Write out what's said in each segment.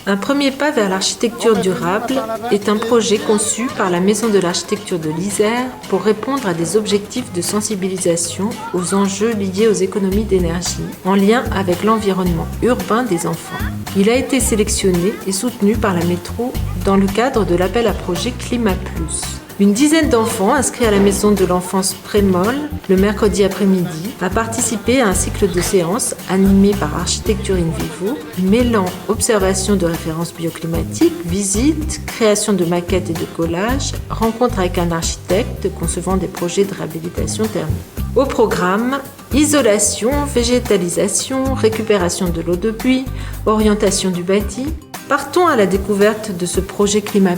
Un premier pas vers l'architecture durable est un projet conçu par la Maison de l'Architecture de l'Isère pour répondre à des objectifs de sensibilisation aux enjeux liés aux économies d'énergie en lien avec l'environnement urbain des enfants. Il a été sélectionné et soutenu par la métro dans le cadre de l'appel à projet Climat+. Une dizaine d'enfants inscrits à la maison de l'enfance Prémol le mercredi après-midi a participé à un cycle de séances animé par Architecture in Vivo, mêlant observation de références bioclimatiques, visites, création de maquettes et de collages, rencontre avec un architecte concevant des projets de réhabilitation thermique. Au programme, isolation, végétalisation, récupération de l'eau de pluie, orientation du bâti. Partons à la découverte de ce projet Climat+.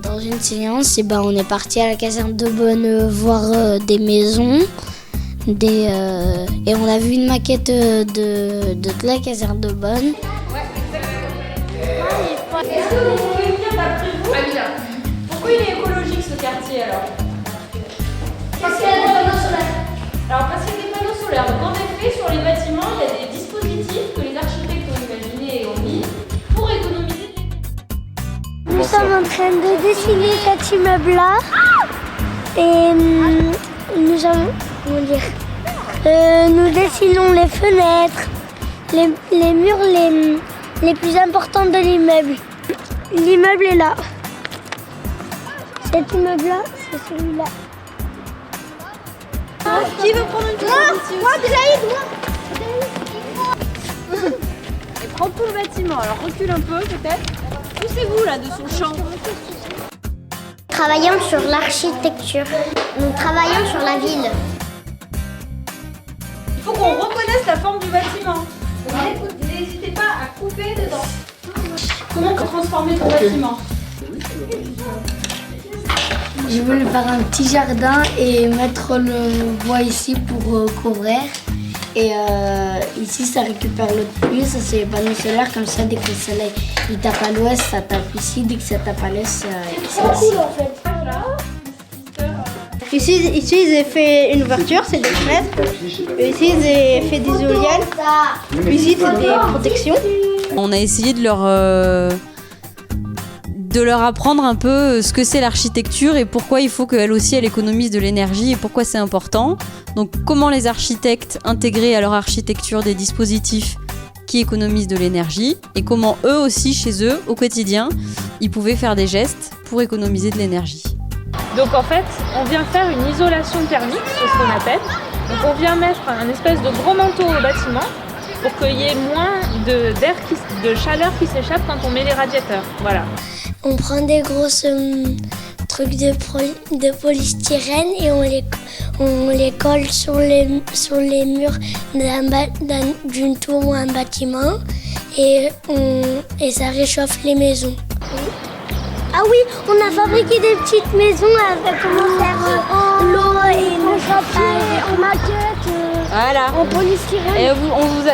Dans une séance, on est parti à la caserne de Bonne voir des maisons et on a vu une maquette de la caserne de Bonne. Est-ce que vous pouvez me dire d'après vous, Amina, pourquoi il est écologique ce quartier alors? Parce qu'il y a des panneaux solaires. Alors parce qu'il y a des panneaux solaires. Donc en effet, sur les bâtiments, il y a des dispositifs que les architectes ont imaginés et ont mis pour économiser. Nous sommes en train de dessiner cet immeuble-là et nous allons, nous dessinons les fenêtres, les murs les plus importants de l'immeuble. L'immeuble est là. Cet immeuble-là, c'est celui-là. Qui veut prendre une photo? Moi, Et prends tout le bâtiment. Alors recule un peu peut-être. Poussez-vous là de son champ. Travaillons sur l'architecture. Nous travaillons sur la ville. Il faut qu'on reconnaisse la forme du bâtiment. N'hésitez pas à couper dedans. Comment transformer ton bâtiment? Je voulais faire un petit jardin et mettre le bois ici pour couvrir. Et ici, ça récupère l'eau de pluie, ça c'est les panneaux solaires, comme ça, dès que le soleil il tape à l'ouest, ça tape ici, dès que ça tape à l'est, c'est ici. Ici, ils ont fait une ouverture, c'est des fenêtres. Et ici, ils ont fait des éoliennes. Ici, c'est des protections. On a essayé de leur apprendre un peu ce que c'est l'architecture et pourquoi il faut qu'elle aussi elle économise de l'énergie et pourquoi c'est important. Donc comment les architectes intégraient à leur architecture des dispositifs qui économisent de l'énergie et comment eux aussi chez eux au quotidien ils pouvaient faire des gestes pour économiser de l'énergie. Donc en fait, on vient faire une isolation thermique, c'est ce qu'on appelle. Donc on vient mettre un espèce de gros manteau au bâtiment pour qu'il y ait moins de chaleur qui s'échappe quand on met les radiateurs. Voilà. On prend des grosses trucs de polystyrène et on les colle sur les murs d'une tour ou un bâtiment et ça réchauffe les maisons. Ah oui, on a fabriqué des petites maisons avec comment faire l'eau et en papier, en maquette, Voilà. en polystyrène. Et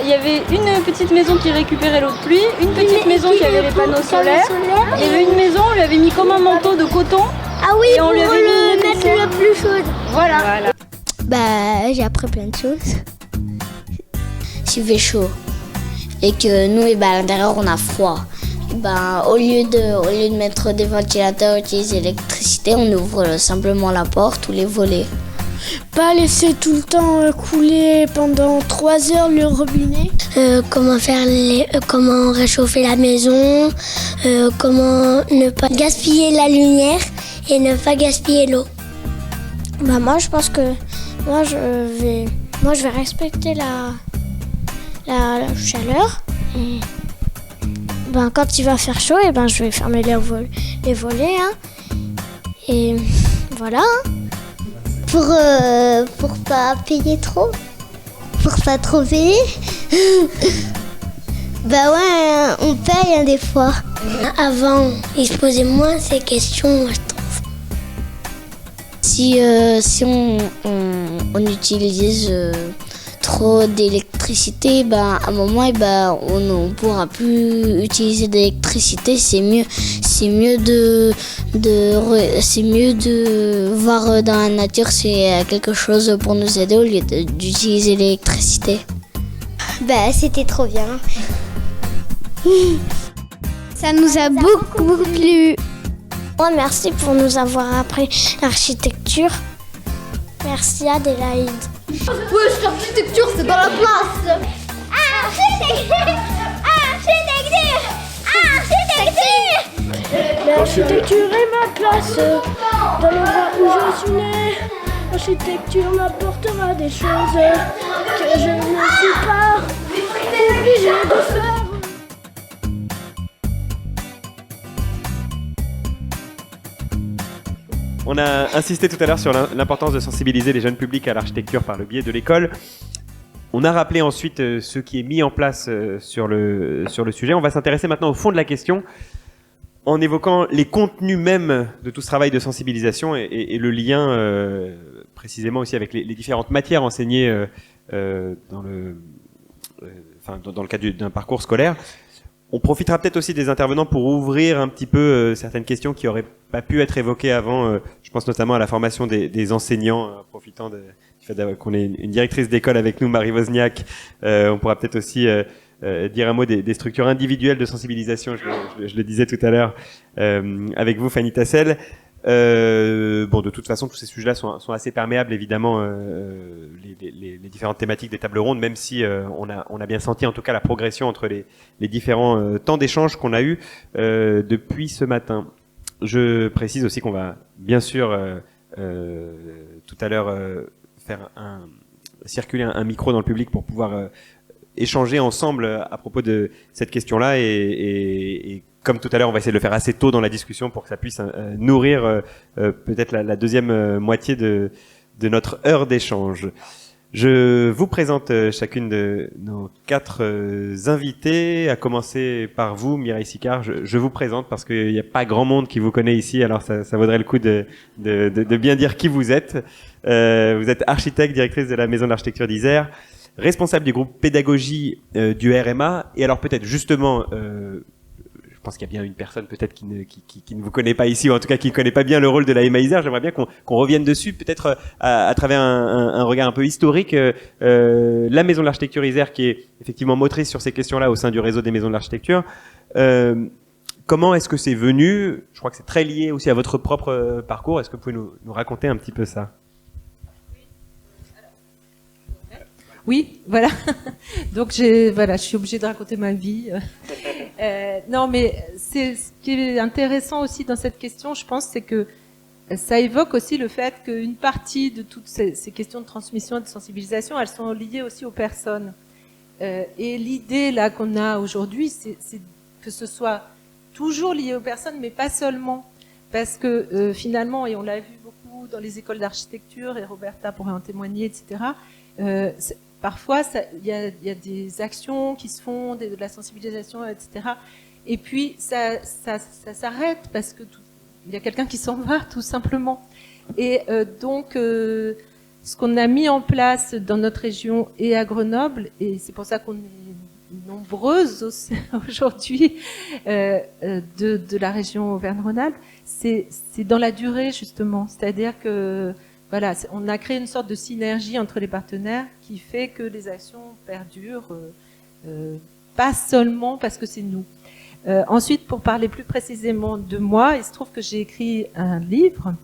il y avait une petite maison qui récupérait l'eau de pluie, une petite maison qui avait les panneaux solaires. Il y avait une maison, on lui avait mis comme un manteau de coton. Ah oui, et on pour lui avait mis le mettre le plus chaud. Voilà. J'ai appris plein de choses. S'il fait chaud et que nous, à l'intérieur, on a froid. Au lieu de mettre des ventilateurs, utiliser l'électricité, on ouvre simplement la porte ou les volets. Pas laisser tout le temps couler pendant 3 heures le robinet. Comment réchauffer la maison, comment ne pas gaspiller la lumière et ne pas gaspiller l'eau. Moi, je pense que je vais respecter la chaleur. Et quand il va faire chaud, je vais fermer les volets. Et voilà. Pour pas payer trop. Pour pas trop payer. On paye des fois. Avant, ils se posaient moins ces questions, moi, je trouve. Si on utilise trop d'électricité, à un moment, on ne pourra plus utiliser d'électricité. C'est mieux de voir dans la nature, c'est quelque chose pour nous aider au lieu d'utiliser l'électricité. C'était trop bien. Ça nous a beaucoup plu. Moi, merci pour nous avoir appris l'architecture. Merci Adélaïde. Ouais, l'architecture, c'est dans la place. L'architecture est ma place, dans l'endroit où je suis né. L'architecture m'apportera des choses que je ne suis pas obligé de faire. On a insisté tout à l'heure sur l'importance de sensibiliser les jeunes publics à l'architecture par le biais de l'école. On a rappelé ensuite ce qui est mis en place sur le sujet. On va s'intéresser maintenant au fond de la question en évoquant les contenus même de tout ce travail de sensibilisation et le lien précisément aussi avec les différentes matières enseignées dans le cadre d'un parcours scolaire. On profitera peut-être aussi des intervenants pour ouvrir un petit peu certaines questions qui n'auraient pas pu être évoquées avant. Je pense notamment à la formation des enseignants, profitant du fait qu'on ait une directrice d'école avec nous, Marie Wozniak. On pourra peut-être aussi dire un mot des structures individuelles de sensibilisation, je le disais tout à l'heure, avec vous, Fanny Tassel. De toute façon, tous ces sujets-là sont assez perméables, évidemment, les différentes thématiques des tables rondes, même si on a bien senti, en tout cas, la progression entre les différents temps d'échange qu'on a eu depuis ce matin. Je précise aussi qu'on va, bien sûr, tout à l'heure, faire circuler un micro dans le public pour pouvoir échanger ensemble à propos de cette question-là et comme tout à l'heure, on va essayer de le faire assez tôt dans la discussion pour que ça puisse nourrir peut-être la deuxième moitié de notre heure d'échange. Je vous présente chacune de nos 4 invités, à commencer par vous, Mireille Sicard. Je vous présente parce qu'il n'y a pas grand monde qui vous connaît ici, alors ça vaudrait le coup de bien dire qui vous êtes. Vous êtes architecte, directrice de la Maison de l'Architecture d'Isère, responsable du groupe pédagogie du RMA, et alors peut-être justement... je pense qu'il y a bien une personne peut-être qui ne vous connaît pas ici, ou en tout cas qui ne connaît pas bien le rôle de la MA Isère. J'aimerais bien qu'on revienne dessus, peut-être à travers un regard un peu historique. La Maison de l'Architecture Isère, qui est effectivement motrice sur ces questions-là au sein du réseau des maisons de l'architecture. Comment est-ce que c'est venu? Je crois que c'est très lié aussi à votre propre parcours. Est-ce que vous pouvez nous raconter un petit peu ça? Oui, voilà. Donc je suis obligée de raconter ma vie. Non, mais ce qui est intéressant aussi dans cette question, je pense, c'est que ça évoque aussi le fait qu'une partie de toutes ces questions de transmission et de sensibilisation, elles sont liées aussi aux personnes. Et l'idée là qu'on a aujourd'hui, c'est que ce soit toujours lié aux personnes, mais pas seulement. Parce que finalement, et on l'a vu beaucoup dans les écoles d'architecture, et Roberta pourrait en témoigner, etc., parfois, il y a des actions qui se font, de la sensibilisation, etc. Et puis, ça s'arrête parce que il y a quelqu'un qui s'en va, tout simplement. Et donc, ce qu'on a mis en place dans notre région et à Grenoble, et c'est pour ça qu'on est nombreuses aujourd'hui de la région Auvergne-Rhône-Alpes, c'est dans la durée, justement. C'est-à-dire que voilà, on a créé une sorte de synergie entre les partenaires qui fait que les actions perdurent, pas seulement parce que c'est nous. Ensuite, pour parler plus précisément de moi, il se trouve que j'ai écrit un livre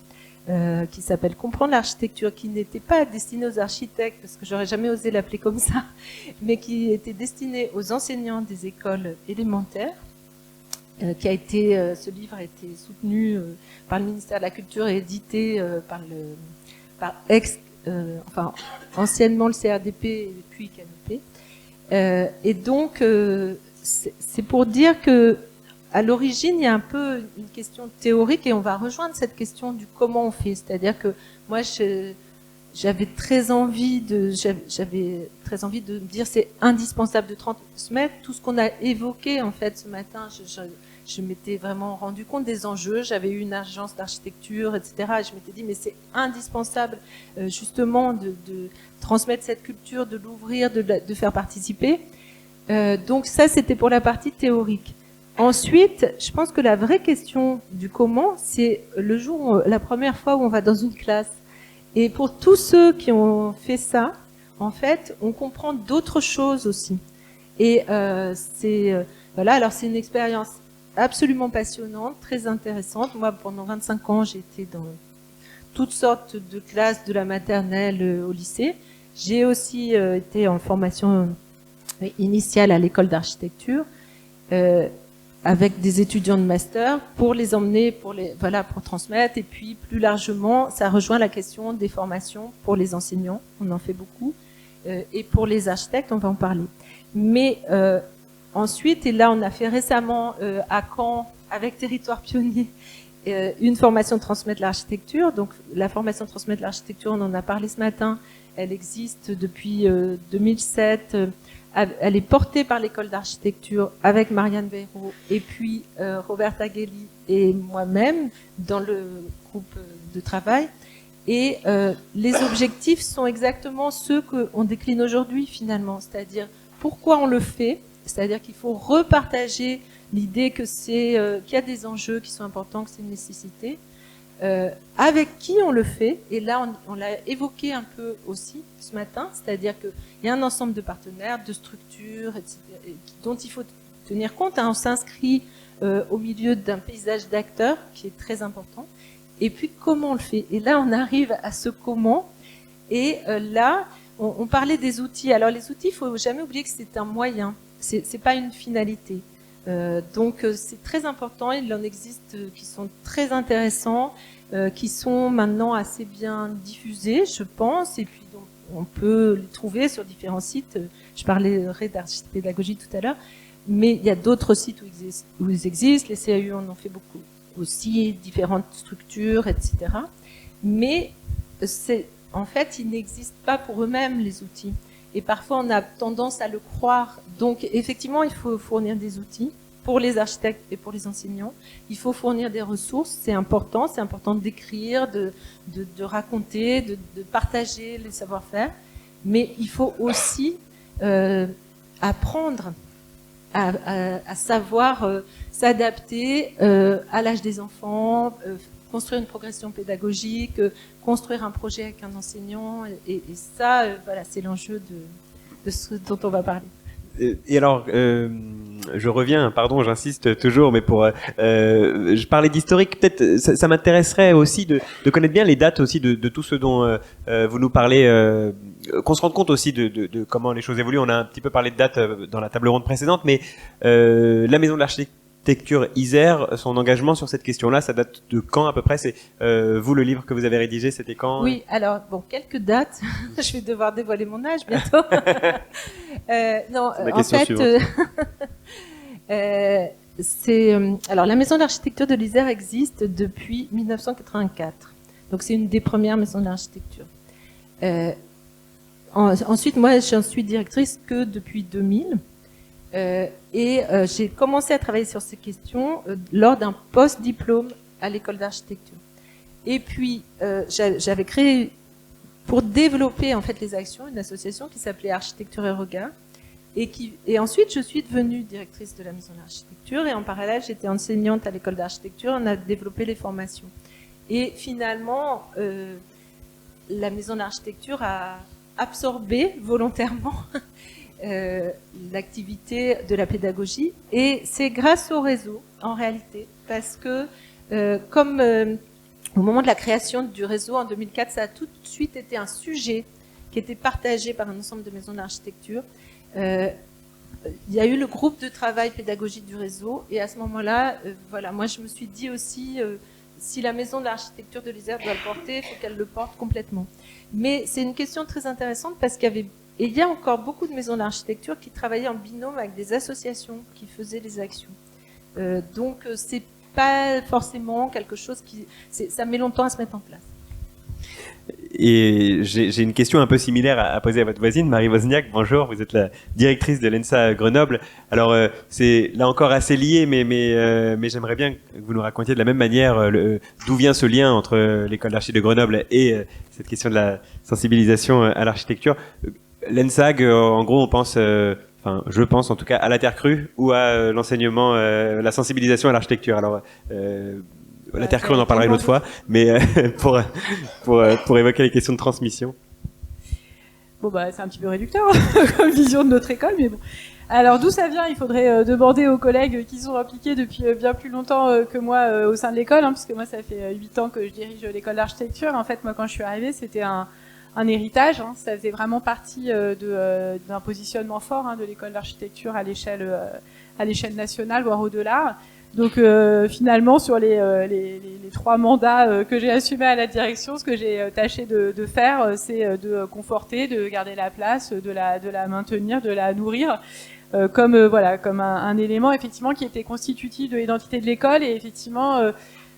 qui s'appelle Comprendre l'architecture, qui n'était pas destiné aux architectes, parce que j'aurais jamais osé l'appeler comme ça, mais qui était destiné aux enseignants des écoles élémentaires. Ce livre a été soutenu par le ministère de la Culture et édité anciennement le CRDP et puis Canopé. Et donc, c'est pour dire que à l'origine, il y a un peu une question théorique et on va rejoindre cette question du comment on fait. C'est-à-dire que moi, j'avais très envie de me dire c'est indispensable de transmettre tout ce qu'on a évoqué en fait ce matin. Je m'étais vraiment rendu compte des enjeux. J'avais eu une agence d'architecture, etc. Et je m'étais dit mais c'est indispensable justement de transmettre cette culture, de l'ouvrir, de faire participer. Donc ça, c'était pour la partie théorique. Ensuite, je pense que la vraie question du comment, c'est la première fois où on va dans une classe. Et pour tous ceux qui ont fait ça, en fait, on comprend d'autres choses aussi. Et voilà, alors c'est une expérience absolument passionnante, très intéressante. Moi, pendant 25 ans, j'ai été dans toutes sortes de classes, de la maternelle au lycée. J'ai aussi été en formation initiale à l'école d'architecture avec des étudiants de master pour les emmener, pour transmettre. Et puis plus largement, ça rejoint la question des formations pour les enseignants. On en fait beaucoup. Et pour les architectes, on va en parler. Mais ensuite, et là on a fait récemment à Caen, avec Territoire Pionnier, une formation de transmettre l'architecture. Donc la formation de transmettre l'architecture, on en a parlé ce matin, elle existe depuis 2007. Elle est portée par l'école d'architecture avec Marianne Veyraud et puis Roberta Gelli et moi-même dans le groupe de travail. Et les objectifs sont exactement ceux qu'on décline aujourd'hui finalement, c'est-à-dire pourquoi on le fait, c'est-à-dire qu'il faut repartager l'idée que qu'il y a des enjeux qui sont importants, que c'est une nécessité, avec qui on le fait. Et là, on l'a évoqué un peu aussi ce matin, c'est-à-dire qu'il y a un ensemble de partenaires, de structures, etc., dont il faut tenir compte. On s'inscrit au milieu d'un paysage d'acteurs qui est très important. Et puis, comment on le fait? Et là, on arrive à ce comment. Et là, on parlait des outils. Alors, les outils, il faut jamais oublier que c'est un moyen. C'est pas une finalité. Donc, c'est très important. Il en existe qui sont très intéressants, qui sont maintenant assez bien diffusés, je pense. Et puis, donc, on peut les trouver sur différents sites. Je parlerai d'archipédagogie tout à l'heure. Mais il y a d'autres sites où ils existent. Les CAU en ont fait beaucoup aussi, différentes structures, etc. Mais en fait, ils n'existent pas pour eux-mêmes, les outils. Et parfois, on a tendance à le croire. Donc, effectivement, il faut fournir des outils pour les architectes et pour les enseignants. Il faut fournir des ressources, c'est important d'écrire, de raconter, de partager les savoir-faire. Mais il faut aussi apprendre à savoir s'adapter à l'âge des enfants, construire une progression pédagogique, construire un projet avec un enseignant. Et ça, voilà, c'est l'enjeu de ce dont on va parler. Et alors, je reviens, pardon, j'insiste toujours, mais je parlais d'historique, peut-être ça m'intéresserait aussi de connaître bien les dates aussi de tout ce dont vous nous parlez, qu'on se rende compte aussi de comment les choses évoluent. On a un petit peu parlé de dates dans la table ronde précédente, mais la Maison de l'Architecture Isère, son engagement sur cette question-là, ça date de quand à peu près? C'est vous, le livre que vous avez rédigé, c'était quand? Oui, alors bon, quelques dates. Je vais devoir dévoiler mon âge bientôt. Non, en fait, alors la Maison d'Architecture de l'Isère existe depuis 1984. Donc c'est une des premières maisons d'architecture. Ensuite, moi, j'en suis directrice que depuis 2000. J'ai commencé à travailler sur ces questions lors d'un post-diplôme à l'école d'architecture. Et puis, j'avais créé, pour développer en fait les actions, une association qui s'appelait Architecture et Regard. Et ensuite, je suis devenue directrice de la maison d'architecture. Et en parallèle, j'étais enseignante à l'école d'architecture. On a développé les formations. Et finalement, la maison d'architecture a absorbé volontairement l'activité de la pédagogie, et c'est grâce au réseau en réalité, parce que comme au moment de la création du réseau en 2004, ça a tout de suite été un sujet qui était partagé par un ensemble de maisons d'architecture. Il y a eu le groupe de travail pédagogique du réseau, et à ce moment-là, voilà, moi je me suis dit aussi, si la maison de l'architecture de l'Isère doit le porter, il faut qu'elle le porte complètement. Mais c'est une question très intéressante parce qu'il y a encore beaucoup de maisons d'architecture qui travaillaient en binôme avec des associations qui faisaient les actions. Donc c'est pas forcément quelque chose ça met longtemps à se mettre en place. Et j'ai une question un peu similaire à poser à votre voisine, Marie Wozniak. Bonjour, vous êtes la directrice de l'ENSA Grenoble. Alors, c'est là encore assez lié, mais j'aimerais bien que vous nous racontiez de la même manière d'où vient ce lien entre l'école d'archi de Grenoble et cette question de la sensibilisation à l'architecture. L'ENSAG, en gros, on pense... Enfin, je pense en tout cas à la terre crue ou à l'enseignement, la sensibilisation à l'architecture. Alors, la terre crue, on en parlera une autre fois, mais pour évoquer les questions de transmission. Bon, bah, c'est un petit peu réducteur comme vision de notre école, mais bon. Alors, d'où ça vient? Il faudrait demander aux collègues qui sont impliqués depuis bien plus longtemps que moi au sein de l'école, hein, puisque moi, ça fait 8 ans que je dirige l'école d'architecture. En fait, moi, quand je suis arrivée, c'était un héritage. Hein, ça faisait vraiment partie d'un positionnement fort de l'école d'architecture à l'échelle nationale, voire au-delà. Donc finalement, sur les 3 mandats que j'ai assumés à la direction, ce que j'ai tâché de faire, c'est de conforter, de garder la place, de la maintenir, de la nourrir, comme un élément effectivement qui était constitutif de l'identité de l'école. Et effectivement,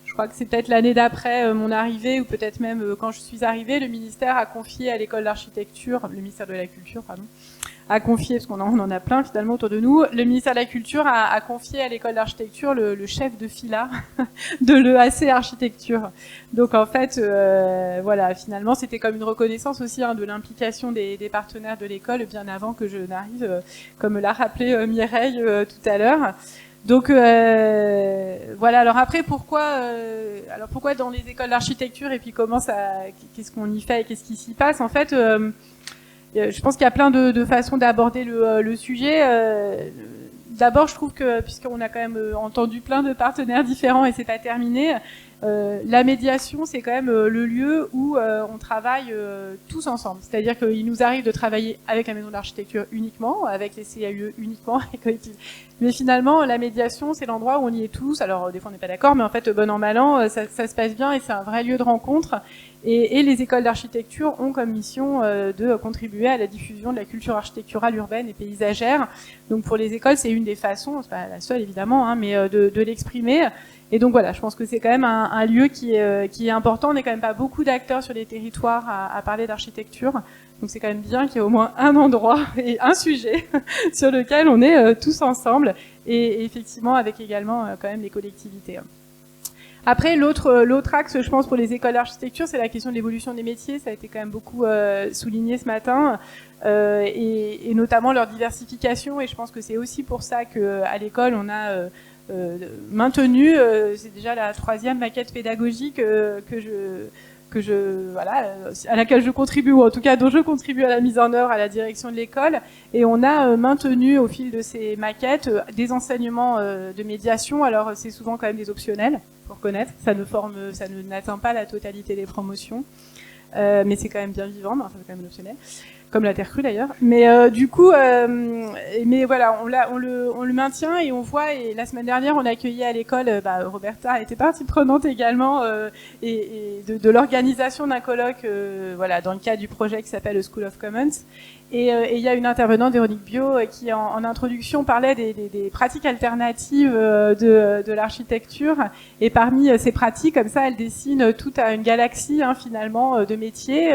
je crois que c'est peut-être l'année d'après mon arrivée, ou peut-être même quand je suis arrivée, le ministère a confié à l'école d'architecture, le ministère de la Culture, pardon, a confié, parce qu'on en a plein finalement autour de nous, le ministère de la Culture a confié à l'école d'architecture le chef de fila de l'EAC Architecture. Donc en fait, finalement, c'était comme une reconnaissance aussi de l'implication des partenaires de l'école bien avant que je n'arrive, comme l'a rappelé Mireille tout à l'heure. Donc alors après pourquoi dans les écoles d'architecture et puis qu'est-ce qu'on y fait et qu'est-ce qui s'y passe en fait. Je pense qu'il y a plein de façons d'aborder le sujet. D'abord, je trouve que, puisqu'on a quand même entendu plein de partenaires différents et c'est pas terminé, la médiation, c'est quand même le lieu où on travaille tous ensemble. C'est-à-dire qu'il nous arrive de travailler avec la maison d'architecture uniquement, avec les CAUE uniquement, mais finalement, la médiation, c'est l'endroit où on y est tous. Alors, des fois, on n'est pas d'accord, mais en fait, bon an, mal an, ça se passe bien et c'est un vrai lieu de rencontre. Et les écoles d'architecture ont comme mission de contribuer à la diffusion de la culture architecturale urbaine et paysagère. Donc pour les écoles, c'est une des façons, c'est pas la seule évidemment, mais de l'exprimer. Et donc voilà, je pense que c'est quand même un lieu qui est important. On n'est quand même pas beaucoup d'acteurs sur les territoires à parler d'architecture. Donc c'est quand même bien qu'il y ait au moins un endroit et un sujet sur lequel on est tous ensemble. Et effectivement avec également quand même les collectivités. Après, l'autre axe, je pense, pour les écoles d'architecture, c'est la question de l'évolution des métiers. Ça a été quand même beaucoup souligné ce matin, et notamment leur diversification. Et je pense que c'est aussi pour ça qu'à l'école, on a maintenu, c'est déjà la 3e maquette pédagogique à laquelle je contribue, ou en tout cas dont je contribue à la mise en œuvre à la direction de l'école. Et on a maintenu au fil de ces maquettes des enseignements de médiation. Alors c'est souvent quand même des optionnels, pour connaître. Ça n'atteint pas la totalité des promotions, mais c'est quand même bien vivant. Enfin, c'est quand même optionnel, comme la terre crue d'ailleurs. Mais du coup, mais voilà, on le maintient et on voit. Et la semaine dernière, on a accueilli à l'école, Roberta était partie prenante également, et de l'organisation d'un colloque, dans le cadre du projet qui s'appelle School of Commons. Et il y a une intervenante, Véronique Bio, qui en introduction parlait des pratiques alternatives de l'architecture. Et parmi ces pratiques, comme ça, elle dessine toute une galaxie finalement de métiers,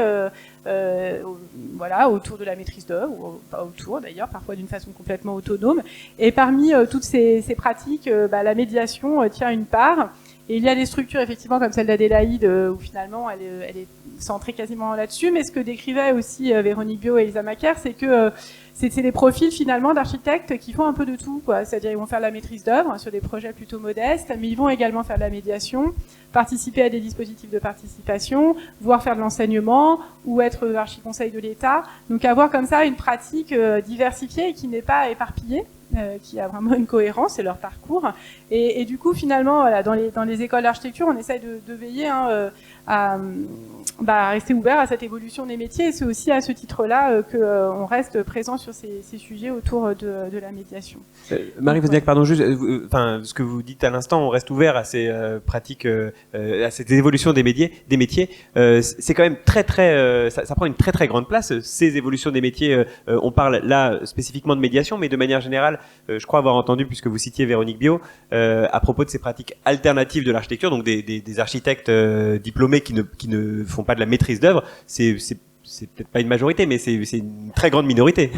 autour de la maîtrise d'œuvre, ou pas autour d'ailleurs, parfois d'une façon complètement autonome. Et parmi toutes ces pratiques, la médiation tient une part. Et il y a des structures effectivement comme celle d'Adélaïde où finalement elle est centrée quasiment là-dessus. Mais ce que décrivait aussi Véronique Bio et Elisa Macaire, c'est que c'est des profils finalement d'architectes qui font un peu de tout, quoi. C'est-à-dire ils vont faire la maîtrise d'œuvre sur des projets plutôt modestes, mais ils vont également faire de la médiation, participer à des dispositifs de participation, voire faire de l'enseignement ou être archi-conseil de l'État. Donc avoir comme ça une pratique diversifiée et qui n'est pas éparpillée. Qui a vraiment une cohérence, c'est leur parcours. Et du coup, finalement, dans les écoles d'architecture, on essaie de veiller à rester ouvert à cette évolution des métiers. Et c'est aussi à ce titre-là qu'on reste présent sur ces sujets autour de la médiation. Marie Wozniak, pardon, juste, ce que vous dites à l'instant, on reste ouvert à ces pratiques, à cette évolution des métiers. C'est quand même ça prend une très très grande place, ces évolutions des métiers. On parle là spécifiquement de médiation, mais de manière générale, je crois avoir entendu, puisque vous citiez Véronique Bio, à propos de ces pratiques alternatives de l'architecture, donc des architectes diplômés qui ne font pas de la maîtrise d'œuvre. C'est peut-être pas une majorité, mais c'est une très grande minorité.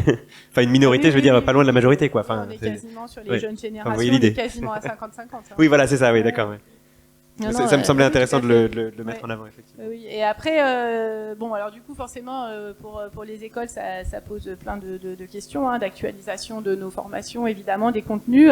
Enfin, une minorité, je veux dire, pas loin de la majorité, quoi. Enfin, on est quasiment sur les jeunes générations, on est quasiment à 50-50. Oui, voilà, c'est ça, oui, d'accord. Ouais. Non, ça me semblait oui, intéressant tout de à le fait. mettre en avant, effectivement. Oui, et après, bon, alors du coup, forcément, pour les écoles, ça pose plein de questions, hein, d'actualisation de nos formations, évidemment, des contenus,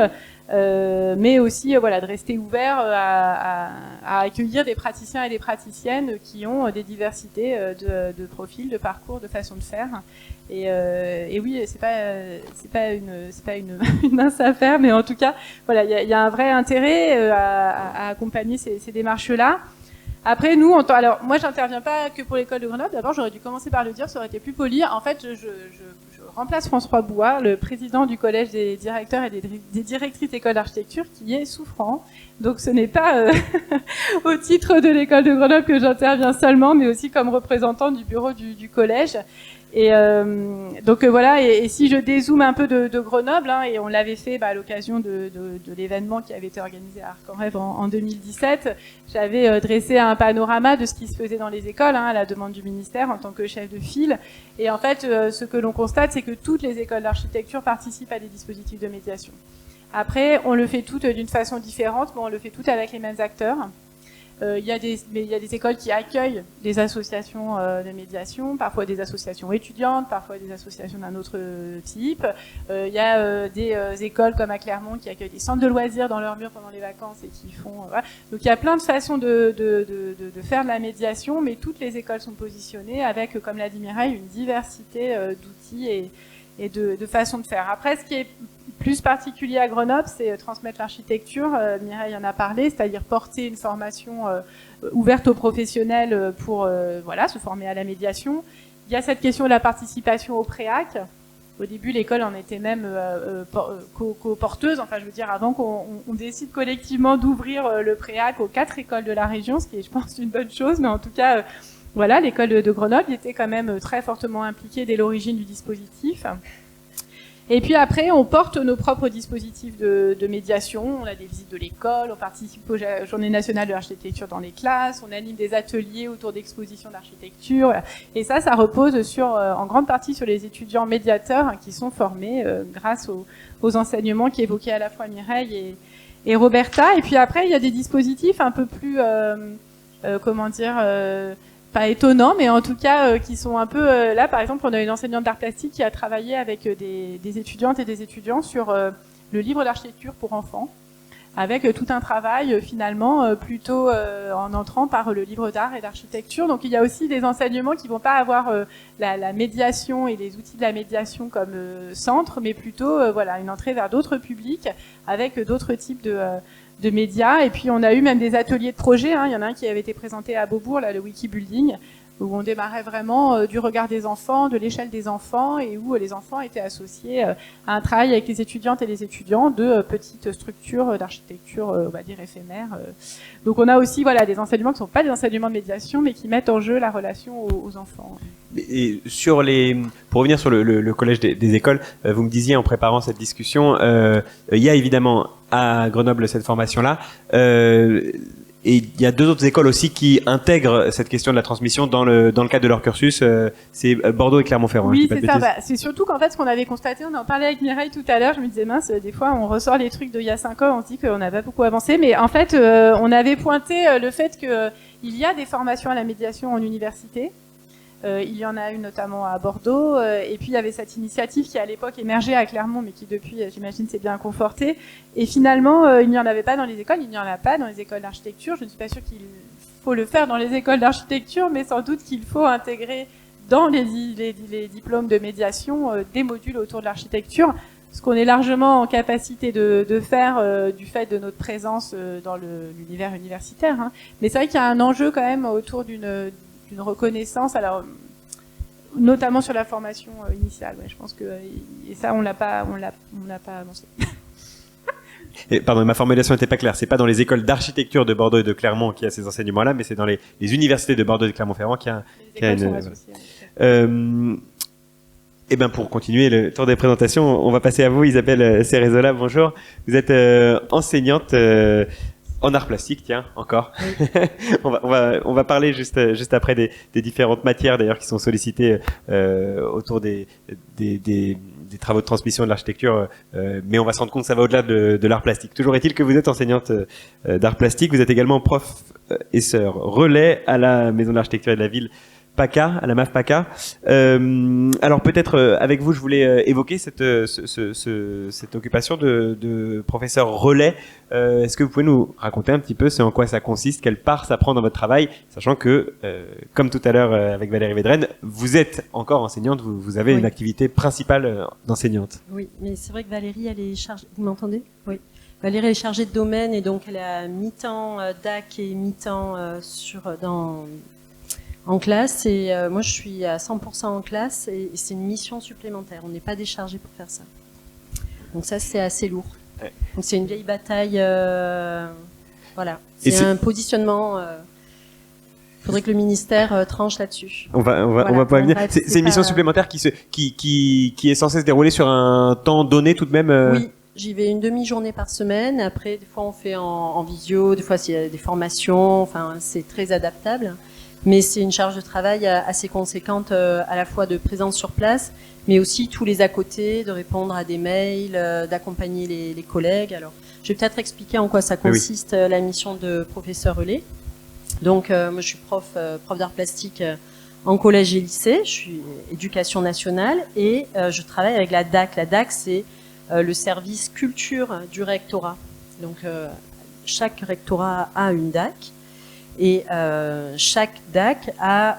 mais aussi, voilà, de rester ouvert à accueillir des praticiens et des praticiennes qui ont des diversités de profils, de parcours, de façon de faire. Et oui, c'est pas une mince affaire, mais en tout cas, voilà, il y a un vrai intérêt à accompagner ces démarches-là. Après, nous, alors moi, j'interviens pas que pour l'école de Grenoble. D'abord, j'aurais dû commencer par le dire, ça aurait été plus poli. En fait, je remplace François Bouat, le président du collège des directeurs et des directrices d'école d'architecture, qui est souffrant. Donc, ce n'est pas au titre de l'école de Grenoble que j'interviens seulement, mais aussi comme représentant du bureau du collège. Et donc voilà, et si je dézoome un peu de Grenoble, hein, et on l'avait fait à l'occasion de l'événement qui avait été organisé à Arc en Rêve en 2017, j'avais dressé un panorama de ce qui se faisait dans les écoles, hein, à la demande du ministère en tant que chef de file. Et en fait, ce que l'on constate, c'est que toutes les écoles d'architecture participent à des dispositifs de médiation. Après, on le fait toutes d'une façon différente, mais on le fait toutes avec les mêmes acteurs. Il y a des écoles qui accueillent des associations de médiation, parfois des associations étudiantes, parfois des associations d'un autre type. Il y a des écoles comme à Clermont qui accueillent des centres de loisirs dans leurs murs pendant les vacances et qui font... voilà. Donc il y a plein de façons de faire de la médiation, mais toutes les écoles sont positionnées avec, comme l'a dit Mireille, une diversité d'outils et de façons de faire. Après, ce qui est plus particulier à Grenoble, c'est transmettre l'architecture. Mireille en a parlé, c'est-à-dire porter une formation ouverte aux professionnels pour voilà, se former à la médiation. Il y a cette question de la participation au préac. Au début, l'école en était même co-porteuse. Enfin, je veux dire, avant qu'on décide collectivement d'ouvrir le préac aux 4 écoles de la région, ce qui est, je pense, une bonne chose. Mais en tout cas, voilà, l'école de Grenoble était quand même très fortement impliquée dès l'origine du dispositif. Et puis après, on porte nos propres dispositifs de médiation. On a des visites de l'école, on participe aux Journées nationales de l'architecture dans les classes, on anime des ateliers autour d'expositions d'architecture. Voilà. Et ça repose en grande partie sur les étudiants médiateurs, hein, qui sont formés grâce aux enseignements qu'évoquaient à la fois Mireille et Roberta. Et puis après, il y a des dispositifs un peu plus, pas étonnants, mais en tout cas qui sont un peu... là, par exemple, on a une enseignante d'art plastique qui a travaillé avec des étudiantes et des étudiants sur le livre d'architecture pour enfants, avec tout un travail finalement plutôt en entrant par le livre d'art et d'architecture. Donc il y a aussi des enseignements qui vont pas avoir la médiation et les outils de la médiation comme centre, mais plutôt voilà, une entrée vers d'autres publics avec d'autres types de médias. Et puis on a eu même des ateliers de projet, hein. Il y en a un qui avait été présenté à Beaubourg, là, le Wikibuilding, où on démarrait vraiment du regard des enfants, de l'échelle des enfants, et où les enfants étaient associés à un travail avec les étudiantes et les étudiants de petites structures d'architecture, on va dire éphémères. Donc on a aussi voilà, des enseignements qui ne sont pas des enseignements de médiation, mais qui mettent en jeu la relation aux enfants. Et pour revenir sur le collège des écoles, vous me disiez en préparant cette discussion, il y a évidemment à Grenoble cette formation-là, et il y a 2 autres écoles aussi qui intègrent cette question de la transmission dans le cadre de leur cursus, c'est Bordeaux et Clermont-Ferrand. Oui, c'est ça. C'est surtout qu'en fait, ce qu'on avait constaté, on en parlait avec Mireille tout à l'heure, je me disais, mince, des fois, on ressort les trucs d'il y a 5 ans, on se dit qu'on n'a pas beaucoup avancé, mais en fait, on avait pointé le fait qu'il y a des formations à la médiation en université. Il y en a une notamment à Bordeaux, et puis il y avait cette initiative qui à l'époque émergeait à Clermont, mais qui depuis, j'imagine, s'est bien confortée. Et finalement, il n'y en avait pas dans les écoles, il n'y en a pas dans les écoles d'architecture. Je ne suis pas sûre qu'il faut le faire dans les écoles d'architecture, mais sans doute qu'il faut intégrer dans les diplômes de médiation des modules autour de l'architecture, ce qu'on est largement en capacité de faire du fait de notre présence dans l'univers universitaire. Hein. Mais c'est vrai qu'il y a un enjeu quand même autour d'une reconnaissance, alors notamment sur la formation initiale. Ouais, je pense que et ça on l'a pas avancé. Et, pardon, ma formulation n'était pas claire. C'est pas dans les écoles d'architecture de Bordeaux et de Clermont qu'il y a ces enseignements-là, mais c'est dans les universités de Bordeaux et de Clermont-Ferrand qu'il y a une. Et ben pour continuer le tour des présentations, on va passer à vous, Isabelle Cerezola. Bonjour. Vous êtes enseignante en art plastique, tiens, encore. on va parler juste après des différentes matières d'ailleurs qui sont sollicitées autour des travaux de transmission de l'architecture, mais on va se rendre compte que ça va au-delà de l'art plastique. Toujours est-il que vous êtes enseignante d'art plastique, vous êtes également prof et sœur relais à la Maison de l'Architecture et de la Ville PACA, à la MAF PACA. Alors peut-être avec vous, je voulais évoquer cette occupation de professeur relais. Est-ce que vous pouvez nous raconter un petit peu en quoi ça consiste, quelle part ça prend dans votre travail, sachant que, comme tout à l'heure avec Valérie Védrenne, vous êtes encore enseignante, vous avez une activité principale d'enseignante. Oui, mais c'est vrai que Valérie, elle est chargée... Vous m'entendez? Oui. Valérie elle est chargée de domaine et donc elle est à mi-temps DAC et mi-temps en classe, et moi je suis à 100% en classe, et c'est une mission supplémentaire, on n'est pas déchargé pour faire ça. Donc ça c'est assez lourd. Ouais. Donc c'est une vieille bataille, voilà. C'est un positionnement, faudrait que le ministère tranche là-dessus. On va pas y venir. C'est une mission supplémentaire qui est censée se dérouler sur un temps donné tout de même. Oui. J'y vais une demi-journée par semaine, après des fois on fait en visio, des fois s'il y a des formations, enfin c'est très adaptable. Mais c'est une charge de travail assez conséquente, à la fois de présence sur place, mais aussi tous les à côté, de répondre à des mails, d'accompagner les collègues. Alors, je vais peut-être expliquer en quoi ça consiste, la mission de professeur relais. Donc, moi, je suis prof d'art plastique en collège et lycée. Je suis éducation nationale et je travaille avec la DAC. La DAC, c'est le service culture du rectorat. Donc, chaque rectorat a une DAC. Et chaque DAC a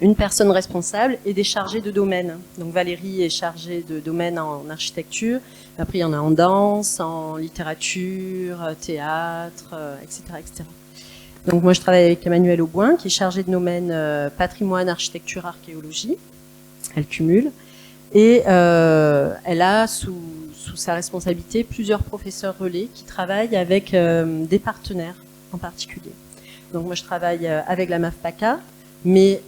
une personne responsable et des chargés de domaine. Donc Valérie est chargée de domaine en architecture. Après, il y en a en danse, en littérature, théâtre, etc., etc. Donc moi, je travaille avec Emmanuelle Auboin, qui est chargée de domaine patrimoine, architecture, archéologie. Elle cumule. Et elle a sous sa responsabilité plusieurs professeurs relais qui travaillent avec des partenaires en particulier. Donc moi je travaille avec la MAF PACA, mais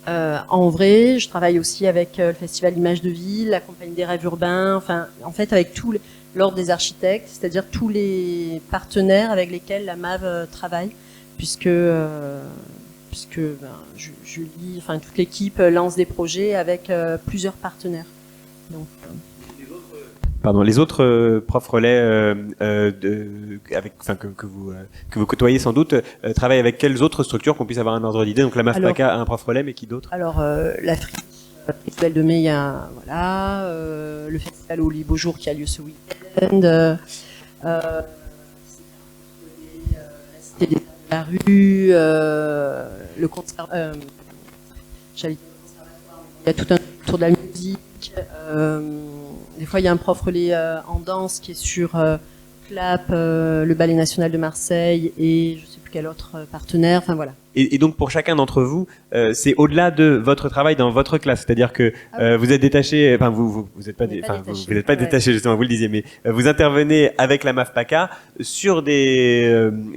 en vrai je travaille aussi avec le Festival Images de Ville, la Compagnie des Rêves Urbains, enfin en fait avec tout l'ordre des architectes, c'est-à-dire tous les partenaires avec lesquels la MAV travaille, puisque Julie, enfin toute l'équipe lance des projets avec plusieurs partenaires. Donc, les autres profs relais que vous côtoyez sans doute travaillent avec quelles autres structures, qu'on puisse avoir un ordre d'idée. Donc la MAF PACA a un prof relais, mais qui d'autre? Alors la Friche, le Festival de mai, il y a le Festival au Beau Jour qui a lieu ce week-end. La Cité des la rue, le concert. J'allais dire le conservatoire. Il y a tout un tour de la musique. Des fois, il y a un prof relais en danse qui est sur CLAP, le Ballet National de Marseille et je sais plus quel autre partenaire. Enfin voilà. Et donc pour chacun d'entre vous, c'est au-delà de votre travail dans votre classe, c'est-à-dire que vous êtes détaché, enfin vous êtes pas détaché justement, vous le disiez, mais vous intervenez avec la MAF PACA sur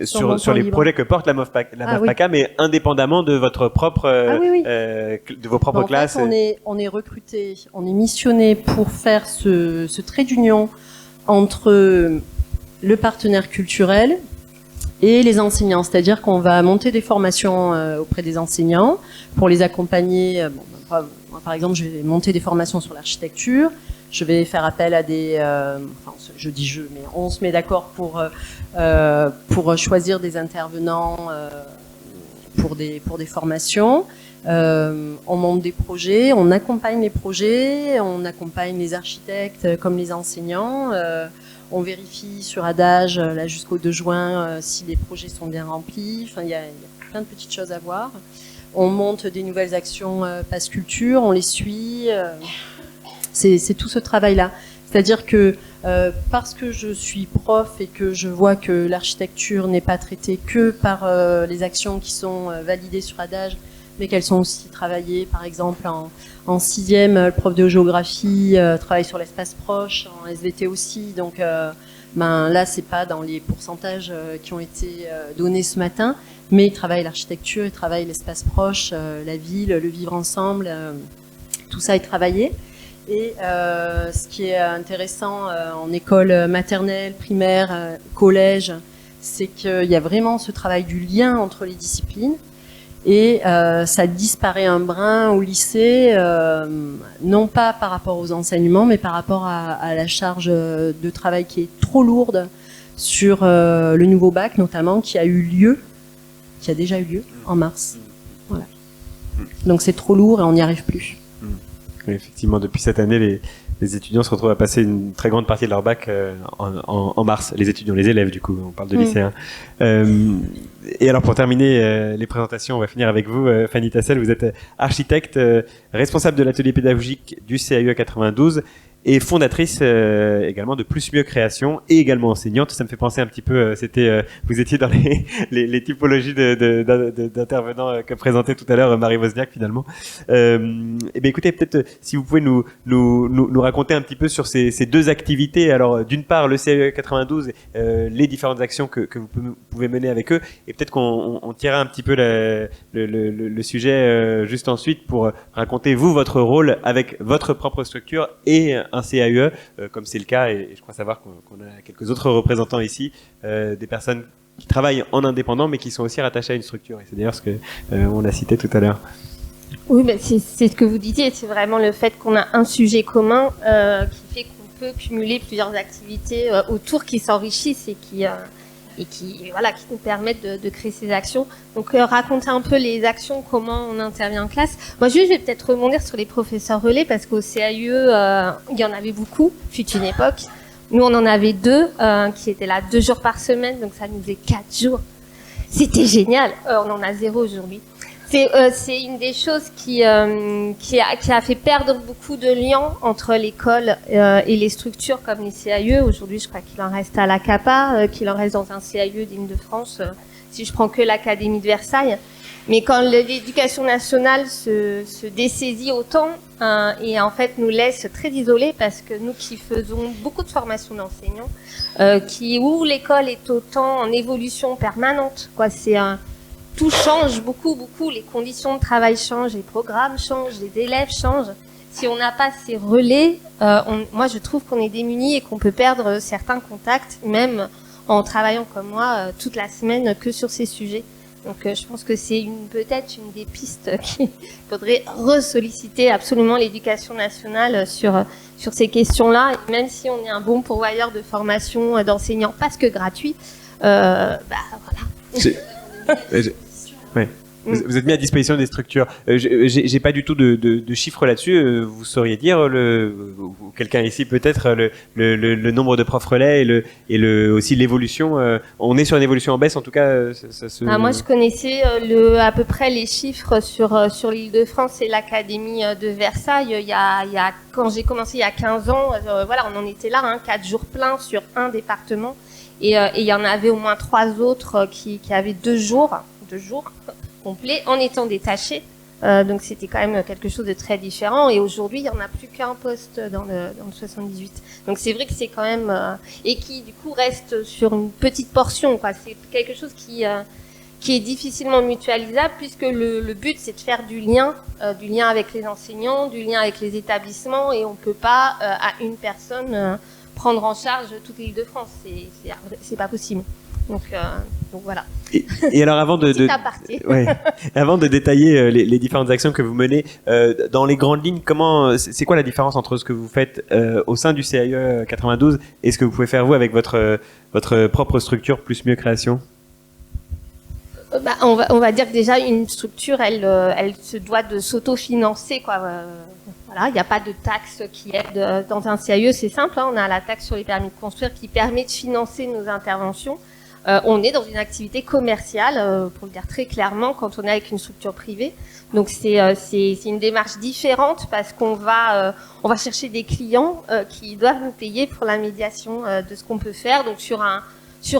sur les projets que porte la MAF PACA, mais indépendamment de votre propre de vos propres classes. En fait, on est recruté, on est missionné pour faire ce trait d'union entre le partenaire culturel et les enseignants, c'est-à-dire qu'on va monter des formations auprès des enseignants pour les accompagner. Moi, par exemple, je vais monter des formations sur l'architecture, je vais faire appel à des... je dis je, mais on se met d'accord pour choisir des intervenants pour des formations. On monte des projets, on accompagne les projets, on accompagne les architectes comme les enseignants. On vérifie sur adage, là jusqu'au 2 juin, si les projets sont bien remplis. Enfin, il y a plein de petites choses à voir. On monte des nouvelles actions Pass Culture, on les suit. C'est tout ce travail-là. C'est-à-dire que parce que je suis prof et que je vois que l'architecture n'est pas traitée que par les actions qui sont validées sur adage, mais qu'elles sont aussi travaillées, par exemple, en 6e, le prof de géographie travaille sur l'espace proche, en SVT aussi, donc là, c'est pas dans les pourcentages qui ont été donnés ce matin, mais il travaille l'architecture, il travaille l'espace proche, la ville, le vivre ensemble, tout ça est travaillé. Et ce qui est intéressant en école maternelle, primaire, collège, c'est qu'il y a vraiment ce travail du lien entre les disciplines. Et ça disparaît un brin au lycée, non pas par rapport aux enseignements, mais par rapport à la charge de travail qui est trop lourde sur le nouveau bac, notamment, qui a déjà eu lieu en mars. Voilà. Donc c'est trop lourd et on n'y arrive plus. Oui, effectivement, depuis cette année, les étudiants se retrouvent à passer une très grande partie de leur bac en mars. Les étudiants, les élèves, du coup, on parle de lycéens. Et alors, pour terminer les présentations, on va finir avec vous, Fanny Tassel. Vous êtes architecte, responsable de l'atelier pédagogique du CAUE 92 et fondatrice également de Plus Mieux Création et également enseignante. Ça me fait penser un petit peu, vous étiez dans les typologies d'intervenants que présentait tout à l'heure Marie Wozniak finalement. Eh bien écoutez, peut-être si vous pouvez nous raconter un petit peu sur ces deux activités. Alors d'une part le CAUE 92, les différentes actions que vous pouvez mener avec eux, et peut-être qu'on tirera un petit peu le sujet juste ensuite pour raconter vous votre rôle avec votre propre structure et un CAUE, comme c'est le cas, et je crois savoir qu'on a quelques autres représentants ici, des personnes qui travaillent en indépendant mais qui sont aussi rattachées à une structure. Et c'est d'ailleurs ce que on a cité tout à l'heure. Oui, ben c'est ce que vous disiez, c'est vraiment le fait qu'on a un sujet commun qui fait qu'on peut cumuler plusieurs activités autour qui s'enrichissent et qui nous permettent de créer ces actions. Donc raconter un peu les actions, comment on intervient en classe. Moi je vais peut-être rebondir sur les professeurs relais parce qu'au CAUE il y en avait beaucoup, fut une époque. Nous on en avait 2 qui étaient là 2 jours par semaine, donc ça nous faisait 4 jours. C'était génial. On en a 0 aujourd'hui. C'est une des choses qui a fait perdre beaucoup de liens entre l'école et les structures comme les CAUE. Aujourd'hui, je crois qu'il en reste à la CAPA, qu'il en reste dans un CAUE d'Île-de-France, si je prends que l'Académie de Versailles. Mais quand l'éducation nationale se dessaisit autant et en fait nous laisse très isolés, parce que nous qui faisons beaucoup de formations d'enseignants, où l'école est autant en évolution permanente, quoi, tout change beaucoup, les conditions de travail changent, les programmes changent, les élèves changent. Si on n'a pas ces relais, moi je trouve qu'on est démunis et qu'on peut perdre certains contacts, même en travaillant comme moi toute la semaine que sur ces sujets. Donc je pense que c'est peut-être une des pistes qu'il faudrait ressolliciter absolument l'éducation nationale sur ces questions-là. Et même si on est un bon pourvoyeur de formation d'enseignants, parce que gratuit, voilà. Ouais. Vous êtes mis à disposition des structures. J'ai pas du tout de chiffres là-dessus. Vous sauriez dire ou quelqu'un ici peut-être le nombre de profs relais et aussi l'évolution. On est sur une évolution en baisse en tout cas. Moi je connaissais à peu près les chiffres sur l'Île-de-France et l'Académie de Versailles. Quand j'ai commencé il y a 15 ans, voilà, on en était là, 4 jours pleins sur un département. Et il y en avait au moins 3 autres qui avaient 2 jours complets en étant détachés. Donc c'était quand même quelque chose de très différent. Et aujourd'hui, il n'y en a plus qu'un poste dans le 78. Donc c'est vrai que c'est quand même... et qui du coup reste sur une petite portion, quoi. C'est quelque chose qui est difficilement mutualisable, puisque le but c'est de faire du lien avec les enseignants, du lien avec les établissements, et on ne peut pas à une personne... prendre en charge toute l'Île-de-France, c'est pas possible. Donc voilà. Et alors avant avant de détailler les différentes actions que vous menez dans les grandes lignes, c'est quoi la différence entre ce que vous faites au sein du CAUE 92 et ce que vous pouvez faire vous avec votre propre structure Plus Mieux Création? On va dire que déjà une structure, elle se doit de s'autofinancer, quoi. Voilà, il n'y a pas de taxe qui aide dans un CAUE, c'est simple, on a la taxe sur les permis de construire qui permet de financer nos interventions. On est dans une activité commerciale, pour le dire très clairement, quand on est avec une structure privée. Donc c'est une démarche différente, parce qu'on va chercher des clients qui doivent nous payer pour la médiation de ce qu'on peut faire. Donc sur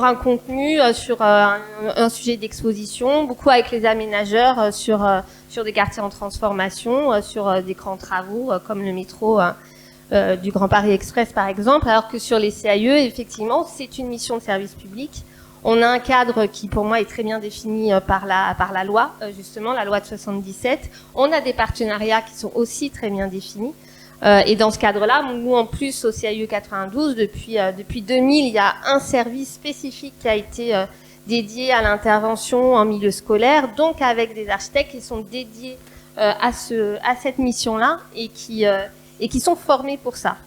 un contenu, sur un sujet d'exposition, beaucoup avec les aménageurs, sur des quartiers en transformation, sur des grands travaux comme le métro du Grand Paris Express par exemple, alors que sur les CAUE, effectivement, c'est une mission de service public. On a un cadre qui, pour moi, est très bien défini par la loi, justement, la loi de 77. On a des partenariats qui sont aussi très bien définis. Et dans ce cadre-là, nous en plus au CAE 92, depuis 2000, il y a un service spécifique qui a été dédié à l'intervention en milieu scolaire, donc avec des architectes qui sont dédiés à cette mission-là et qui sont formés pour ça.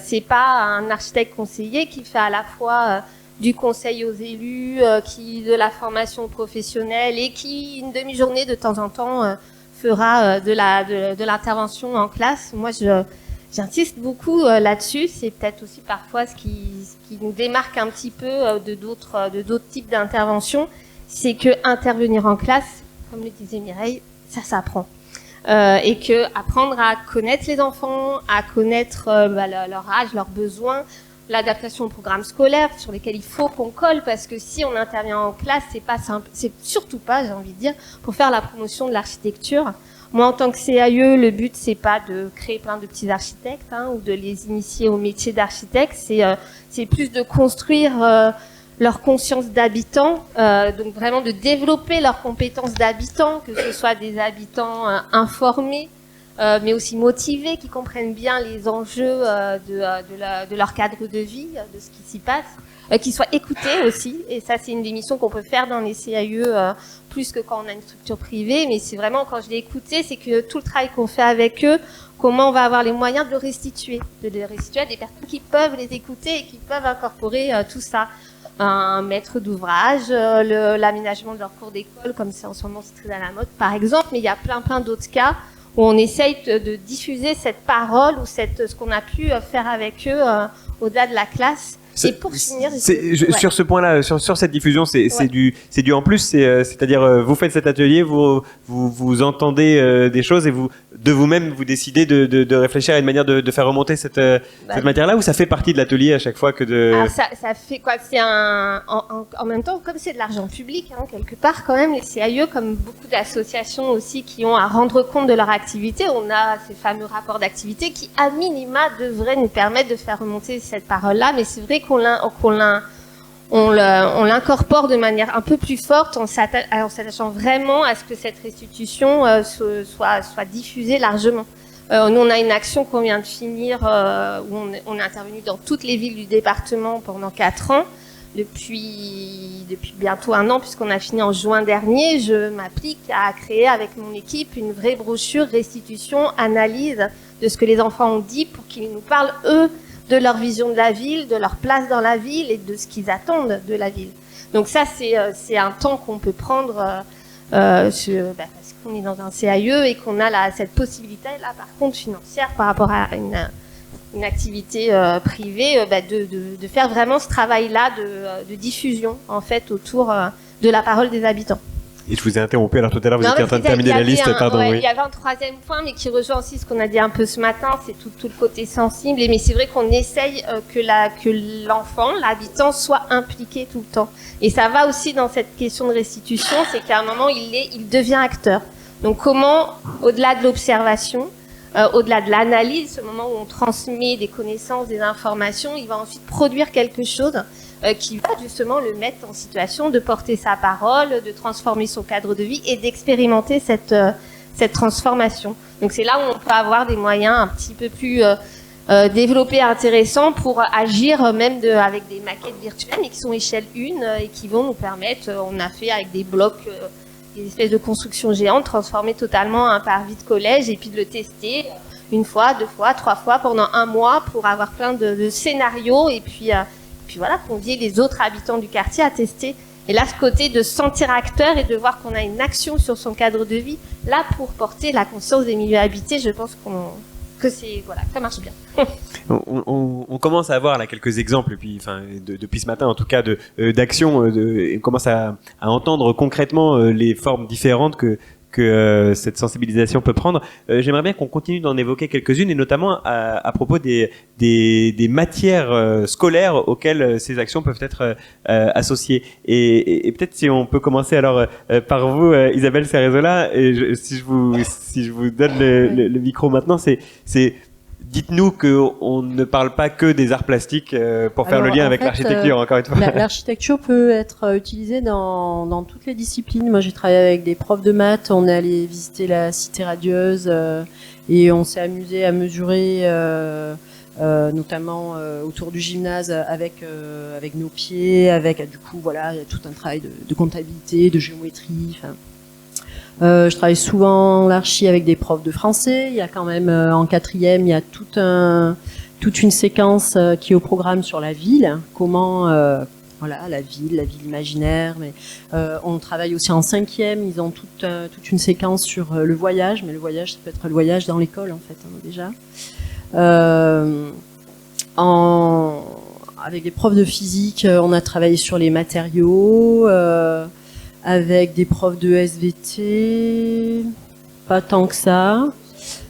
C'est pas un architecte conseiller qui fait à la fois du conseil aux élus, de la formation professionnelle et qui une demi-journée de temps en temps fera de l'intervention en classe. Moi, j'insiste beaucoup là-dessus. C'est peut-être aussi parfois ce qui nous démarque un petit peu de d'autres types d'interventions, c'est que intervenir en classe, comme le disait Mireille, ça s'apprend. Et que apprendre à connaître les enfants, à connaître leur âge, leurs besoins, l'adaptation au programme scolaire sur lesquels il faut qu'on colle, parce que si on intervient en classe, c'est pas simple, c'est surtout pas, j'ai envie de dire, pour faire la promotion de l'architecture. Moi, en tant que CAE, le but c'est pas de créer plein de petits architectes ou de les initier au métier d'architecte, c'est plus de construire leur conscience d'habitants, donc vraiment de développer leurs compétences d'habitants, que ce soit des habitants informés, mais aussi motivés, qui comprennent bien les enjeux de leur cadre de vie, de ce qui s'y passe, qui soient écoutés aussi. Et ça, c'est une des missions qu'on peut faire dans les CAE, plus que quand on a une structure privée. Mais c'est vraiment, quand je l'ai écouté, c'est que tout le travail qu'on fait avec eux, comment on va avoir les moyens de le restituer, à des personnes qui peuvent les écouter et qui peuvent incorporer tout ça. Un maître d'ouvrage, l'aménagement de leur cours d'école, comme c'est en ce moment c'est très à la mode, par exemple. Mais il y a plein d'autres cas où on essaye de diffuser cette parole ou ce qu'on a pu faire avec eux au-delà de la classe. Et pour finir, sur ce point-là, sur cette diffusion, c'est du en plus, c'est-à-dire vous faites cet atelier, vous entendez des choses et de vous-même vous décidez de réfléchir à une manière de faire remonter cette matière-là, ou ça fait partie de l'atelier à chaque fois que de. Alors ça fait quoi? C'est en même temps, comme c'est de l'argent public quelque part quand même, les CAE, comme beaucoup d'associations aussi qui ont à rendre compte de leur activité, on a ces fameux rapports d'activité qui à minima devraient nous permettre de faire remonter cette parole-là, mais c'est vrai qu'on l'incorpore de manière un peu plus forte en s'attachant vraiment à ce que cette restitution soit diffusée largement. Nous, on a une action qu'on vient de finir où on est intervenu dans toutes les villes du département pendant 4 ans. Depuis bientôt 1 an, puisqu'on a fini en juin dernier, je m'applique à créer avec mon équipe une vraie brochure restitution, analyse de ce que les enfants ont dit pour qu'ils nous parlent, eux, de leur vision de la ville, de leur place dans la ville et de ce qu'ils attendent de la ville. Donc ça, c'est un temps qu'on peut prendre parce qu'on est dans un CAE et qu'on a cette possibilité-là, par contre, financière par rapport à une activité privée, de faire vraiment ce travail-là de diffusion, en fait, autour de la parole des habitants. Et je vous ai interrompu, alors tout à l'heure vous étiez en train de terminer la liste, pardon. Il y avait un 3e point, mais qui rejoint aussi ce qu'on a dit un peu ce matin, c'est tout le côté sensible. Mais c'est vrai qu'on essaye que l'enfant, l'habitant, soit impliqué tout le temps. Et ça va aussi dans cette question de restitution, c'est qu'à un moment, il devient acteur. Donc comment, au-delà de l'observation, au-delà de l'analyse, ce moment où on transmet des connaissances, des informations, il va ensuite produire quelque chose qui va justement le mettre en situation de porter sa parole, de transformer son cadre de vie et d'expérimenter cette transformation. Donc c'est là où on peut avoir des moyens un petit peu plus développés, intéressants pour agir même avec des maquettes virtuelles, mais qui sont échelle 1 et qui vont nous permettre, on a fait avec des blocs, des espèces de constructions géantes, transformer totalement un parvis de collège et puis de le tester 1 fois, 2 fois, 3 fois pendant 1 mois pour avoir plein de scénarios et puis voilà, convier les autres habitants du quartier à tester. Et là, ce côté de se sentir acteur et de voir qu'on a une action sur son cadre de vie, là, pour porter la conscience des milieux habités, je pense que ça marche bien. On commence à avoir là quelques exemples, puis, depuis ce matin en tout cas, d'actions, on commence à entendre concrètement les formes différentes que cette sensibilisation peut prendre. J'aimerais bien qu'on continue d'en évoquer quelques-unes, et notamment à propos des matières scolaires auxquelles ces actions peuvent être associées. Et peut-être si on peut commencer alors par vous, Isabelle Cerezola, et si je vous donne le micro maintenant, c'est Dites-nous qu'on ne parle pas que des arts plastiques pour faire le lien avec l'architecture, encore une fois. L'architecture peut être utilisée dans toutes les disciplines. Moi, j'ai travaillé avec des profs de maths. On est allé visiter la cité radieuse et on s'est amusé à mesurer, notamment autour du gymnase, avec nos pieds, avec du coup, voilà, il y a tout un travail de comptabilité, de géométrie. Je travaille souvent en l'archi avec des profs de français. Il y a quand même en quatrième, il y a toute une séquence qui est au programme sur la ville. Comment, voilà, la ville imaginaire. Mais on travaille aussi en cinquième. Ils ont toute une séquence sur le voyage. Mais le voyage, ça peut être le voyage dans l'école en fait déjà. Avec des profs de physique, on a travaillé sur les matériaux. Avec des profs de SVT, pas tant que ça.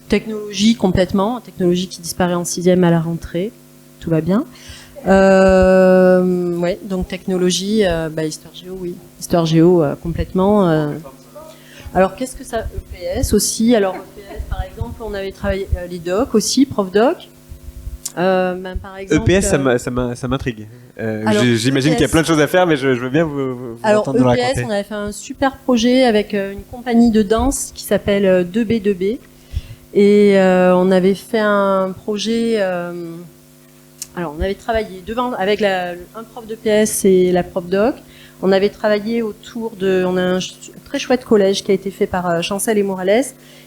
Technologie complètement, technologie qui disparaît en sixième à la rentrée, tout va bien. Ouais, donc technologie, histoire géo, oui, histoire géo complètement. Alors qu'est-ce que ça, EPS aussi. Alors EPS par exemple, on avait travaillé les docs aussi, prof doc. Par exemple, EPS, ça m'intrigue. J'imagine qu'il y a plein de choses à faire, mais je veux bien vous entendre nous raconter. On avait fait un super projet avec une compagnie de danse qui s'appelle 2B2B. Et on avait fait un projet... alors, on avait travaillé avec un prof d'EPS et la prof doc. On avait travaillé autour de... On a un très chouette collège qui a été fait par Chancel et Morales.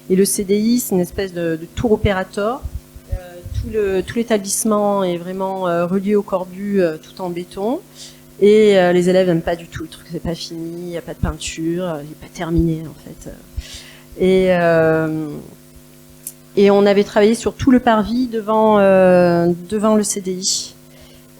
Et le CDI, c'est une espèce de tour opérateur. Tout l'établissement est vraiment relié au Corbu, tout en béton. Et les élèves n'aiment pas du tout le truc, c'est pas fini, il n'y a pas de peinture, il n'est pas terminé en fait. Et on avait travaillé sur tout le parvis devant le CDI.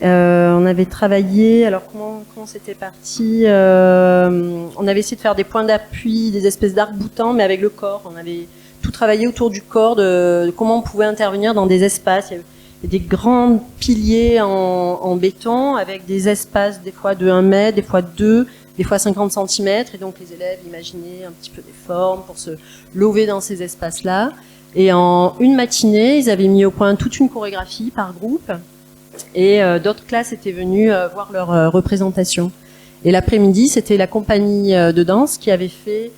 On avait travaillé, alors comment c'était parti on avait essayé de faire des points d'appui, des espèces d'arcs-boutants, mais avec le corps. On avait tout travaillé autour du corps, de comment on pouvait intervenir dans des espaces. Il y avait des grands piliers en béton avec des espaces des fois de 1 mètre, des fois 2, des fois 50 cm. Et donc les élèves imaginaient un petit peu des formes pour se lever dans ces espaces-là. Et en une matinée, ils avaient mis au point toute une chorégraphie par groupe. Et d'autres classes étaient venues voir leur représentation. Et l'après-midi, c'était la compagnie de danse qui avait fait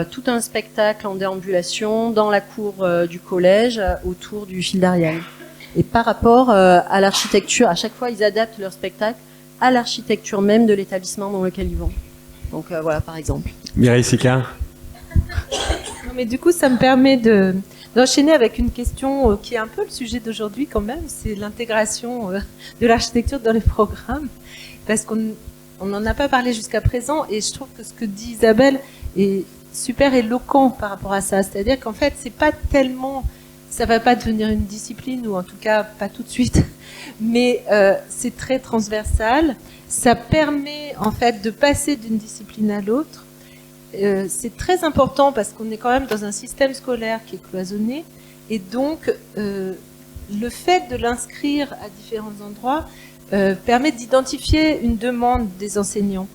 tout un spectacle en déambulation dans la cour du collège autour du fil d'Ariane. Et par rapport à l'architecture, à chaque fois ils adaptent leur spectacle à l'architecture même de l'établissement dans lequel ils vont. Donc voilà par exemple. Mireille Sicard. Non, mais du coup ça me permet d'enchaîner avec une question qui est un peu le sujet d'aujourd'hui quand même, c'est l'intégration de l'architecture dans les programmes. Parce qu'on n'en a pas parlé jusqu'à présent et je trouve que ce que dit Isabelle est super éloquent par rapport à ça. C'est-à-dire qu'en fait, c'est pas tellement, ça va pas devenir une discipline ou en tout cas pas tout de suite, mais c'est très transversal. Ça permet en fait de passer d'une discipline à l'autre. C'est très important parce qu'on est quand même dans un système scolaire qui est cloisonné et donc le fait de l'inscrire à différents endroits permet d'identifier une demande des enseignants.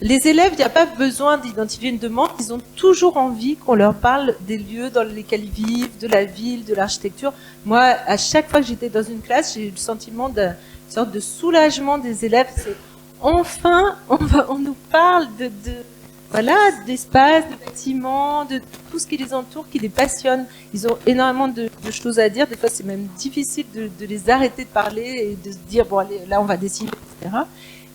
Les élèves, il n'y a pas besoin d'identifier une demande, ils ont toujours envie qu'on leur parle des lieux dans lesquels ils vivent, de la ville, de l'architecture. Moi, à chaque fois que j'étais dans une classe, j'ai eu le sentiment d'une sorte de des élèves. C'est enfin, on nous parle d'espace, de bâtiments, de tout ce qui les entoure, qui les passionne. Ils ont énormément de choses à dire. Des fois, c'est même difficile de les arrêter de parler et de se dire, bon, allez, là, on va dessiner, etc.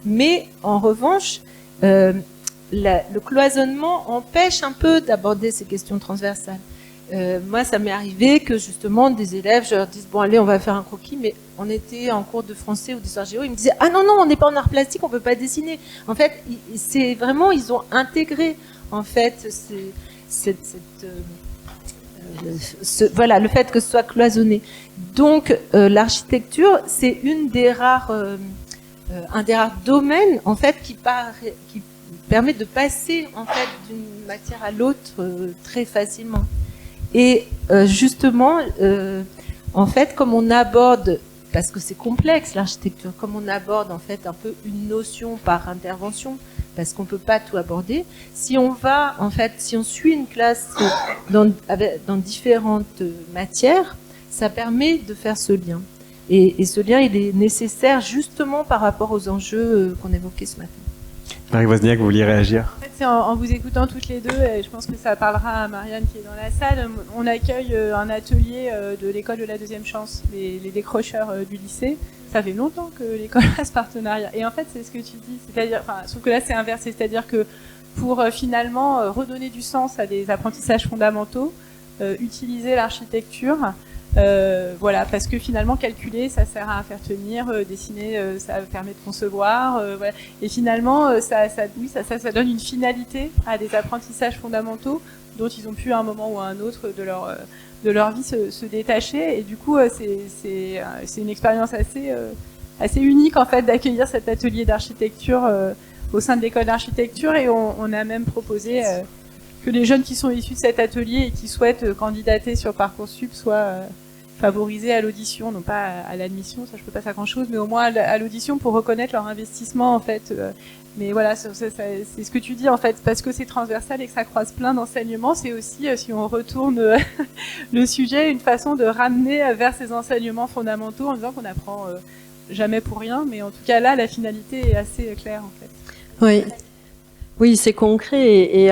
Mais, en revanche, le cloisonnement empêche un peu d'aborder ces questions transversales. Moi, ça m'est arrivé que justement des élèves, je leur dis bon allez, on va faire un croquis, mais on était en cours de français ou d'histoire géo, ils me disaient ah non on n'est pas en art plastique, on peut pas dessiner. En fait, c'est vraiment ils ont intégré en fait voilà le fait que ce soit cloisonné. Donc l'architecture, c'est un des rares domaines en fait qui permet de passer en fait d'une matière à l'autre très facilement. Et justement, en fait, comme on aborde, parce que c'est complexe l'architecture, comme on aborde en fait un peu une notion par intervention, parce qu'on peut pas tout aborder. Si on suit une classe dans différentes matières, ça permet de faire ce lien. Et ce lien, il est nécessaire justement par rapport aux enjeux qu'on évoquait ce matin. Marie Wozniak, vous vouliez réagir? En fait, c'est en vous écoutant toutes les deux, et je pense que ça parlera à Marianne qui est dans la salle. On accueille un atelier de l'école de la deuxième chance, les décrocheurs du lycée. Ça fait longtemps que l'école a ce partenariat. Et en fait, c'est ce que tu dis, c'est-à-dire, sauf que là, c'est inversé, c'est-à-dire que pour finalement redonner du sens à des apprentissages fondamentaux, utiliser l'architecture. Voilà, parce que finalement calculer ça sert à faire tenir, dessiner ça permet de concevoir, voilà. Et finalement ça donne une finalité à des apprentissages fondamentaux dont ils ont pu à un moment ou à un autre de leur vie se détacher, et du coup c'est une expérience assez unique en fait d'accueillir cet atelier d'architecture au sein de l'école d'architecture, et on a même proposé que les jeunes qui sont issus de cet atelier et qui souhaitent candidater sur Parcoursup soient favorisés à l'audition, non pas à l'admission, ça je peux pas faire grand chose, mais au moins à l'audition pour reconnaître leur investissement en fait. Mais voilà, c'est ce que tu dis en fait, parce que c'est transversal et que ça croise plein d'enseignements, c'est aussi, si on retourne le sujet, une façon de ramener vers ces enseignements fondamentaux en disant qu'on apprend jamais pour rien, mais en tout cas là, la finalité est assez claire en fait. Oui, c'est concret et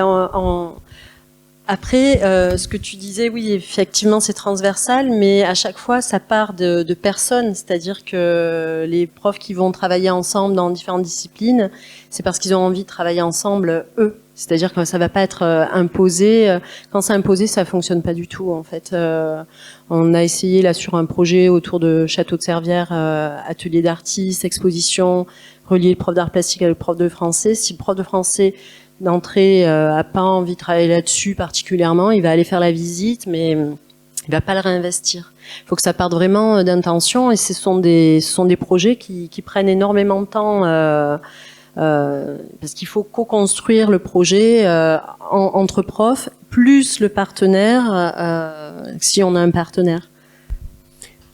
après, ce que tu disais, oui, effectivement, c'est transversal, mais à chaque fois, ça part de personnes, c'est-à-dire que les profs qui vont travailler ensemble dans différentes disciplines, c'est parce qu'ils ont envie de travailler ensemble, eux. C'est-à-dire que ça va pas être imposé. Quand c'est imposé, ça fonctionne pas du tout, en fait. On a essayé, là, sur un projet autour de Château de Servières, atelier d'artistes, exposition, relier le prof d'art plastique avec le prof de français. Si le prof de français d'entrée a pas envie de travailler là-dessus particulièrement, il va aller faire la visite, mais il va pas le réinvestir. Il faut que ça parte vraiment d'intention, et ce sont des projets qui prennent énormément de temps parce qu'il faut co-construire le projet entre profs plus le partenaire si on a un partenaire.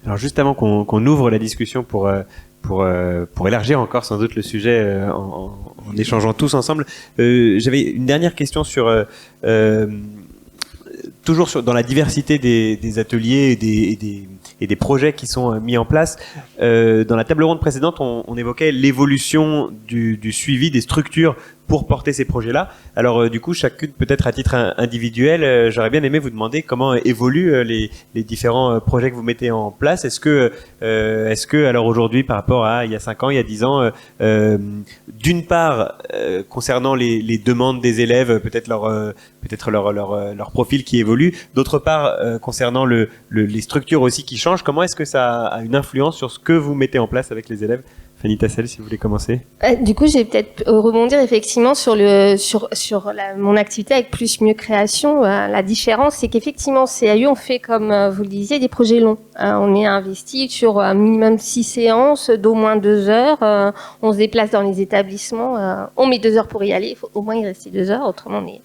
Alors juste avant qu'on ouvre la discussion pour élargir encore sans doute le sujet en échangeant tous ensemble, j'avais une dernière question sur toujours dans la diversité des ateliers et des projets qui sont mis en place. Dans la table ronde précédente, on évoquait l'évolution du suivi des structures pour porter ces projets-là. Alors du coup, chacune peut-être à titre individuel, j'aurais bien aimé vous demander comment évoluent les différents projets que vous mettez en place. Est-ce que alors aujourd'hui par rapport à il y a 5 ans, il y a 10 ans, d'une part concernant les demandes des élèves, peut-être leur profil qui évolue, d'autre part concernant les structures aussi qui changent, comment est-ce que ça a une influence sur ce que vous mettez en place avec les élèves? Fanny Tassel, si vous voulez commencer. Du coup, je vais peut-être rebondir effectivement sur mon activité avec Plus Mieux Création. La différence, c'est qu'effectivement, CAU, on fait, comme vous le disiez, des projets longs. On est investi sur un minimum 6 séances d'au moins 2 heures. On se déplace dans les établissements. On met 2 heures pour y aller. Il faut au moins y rester 2 heures, autrement on est...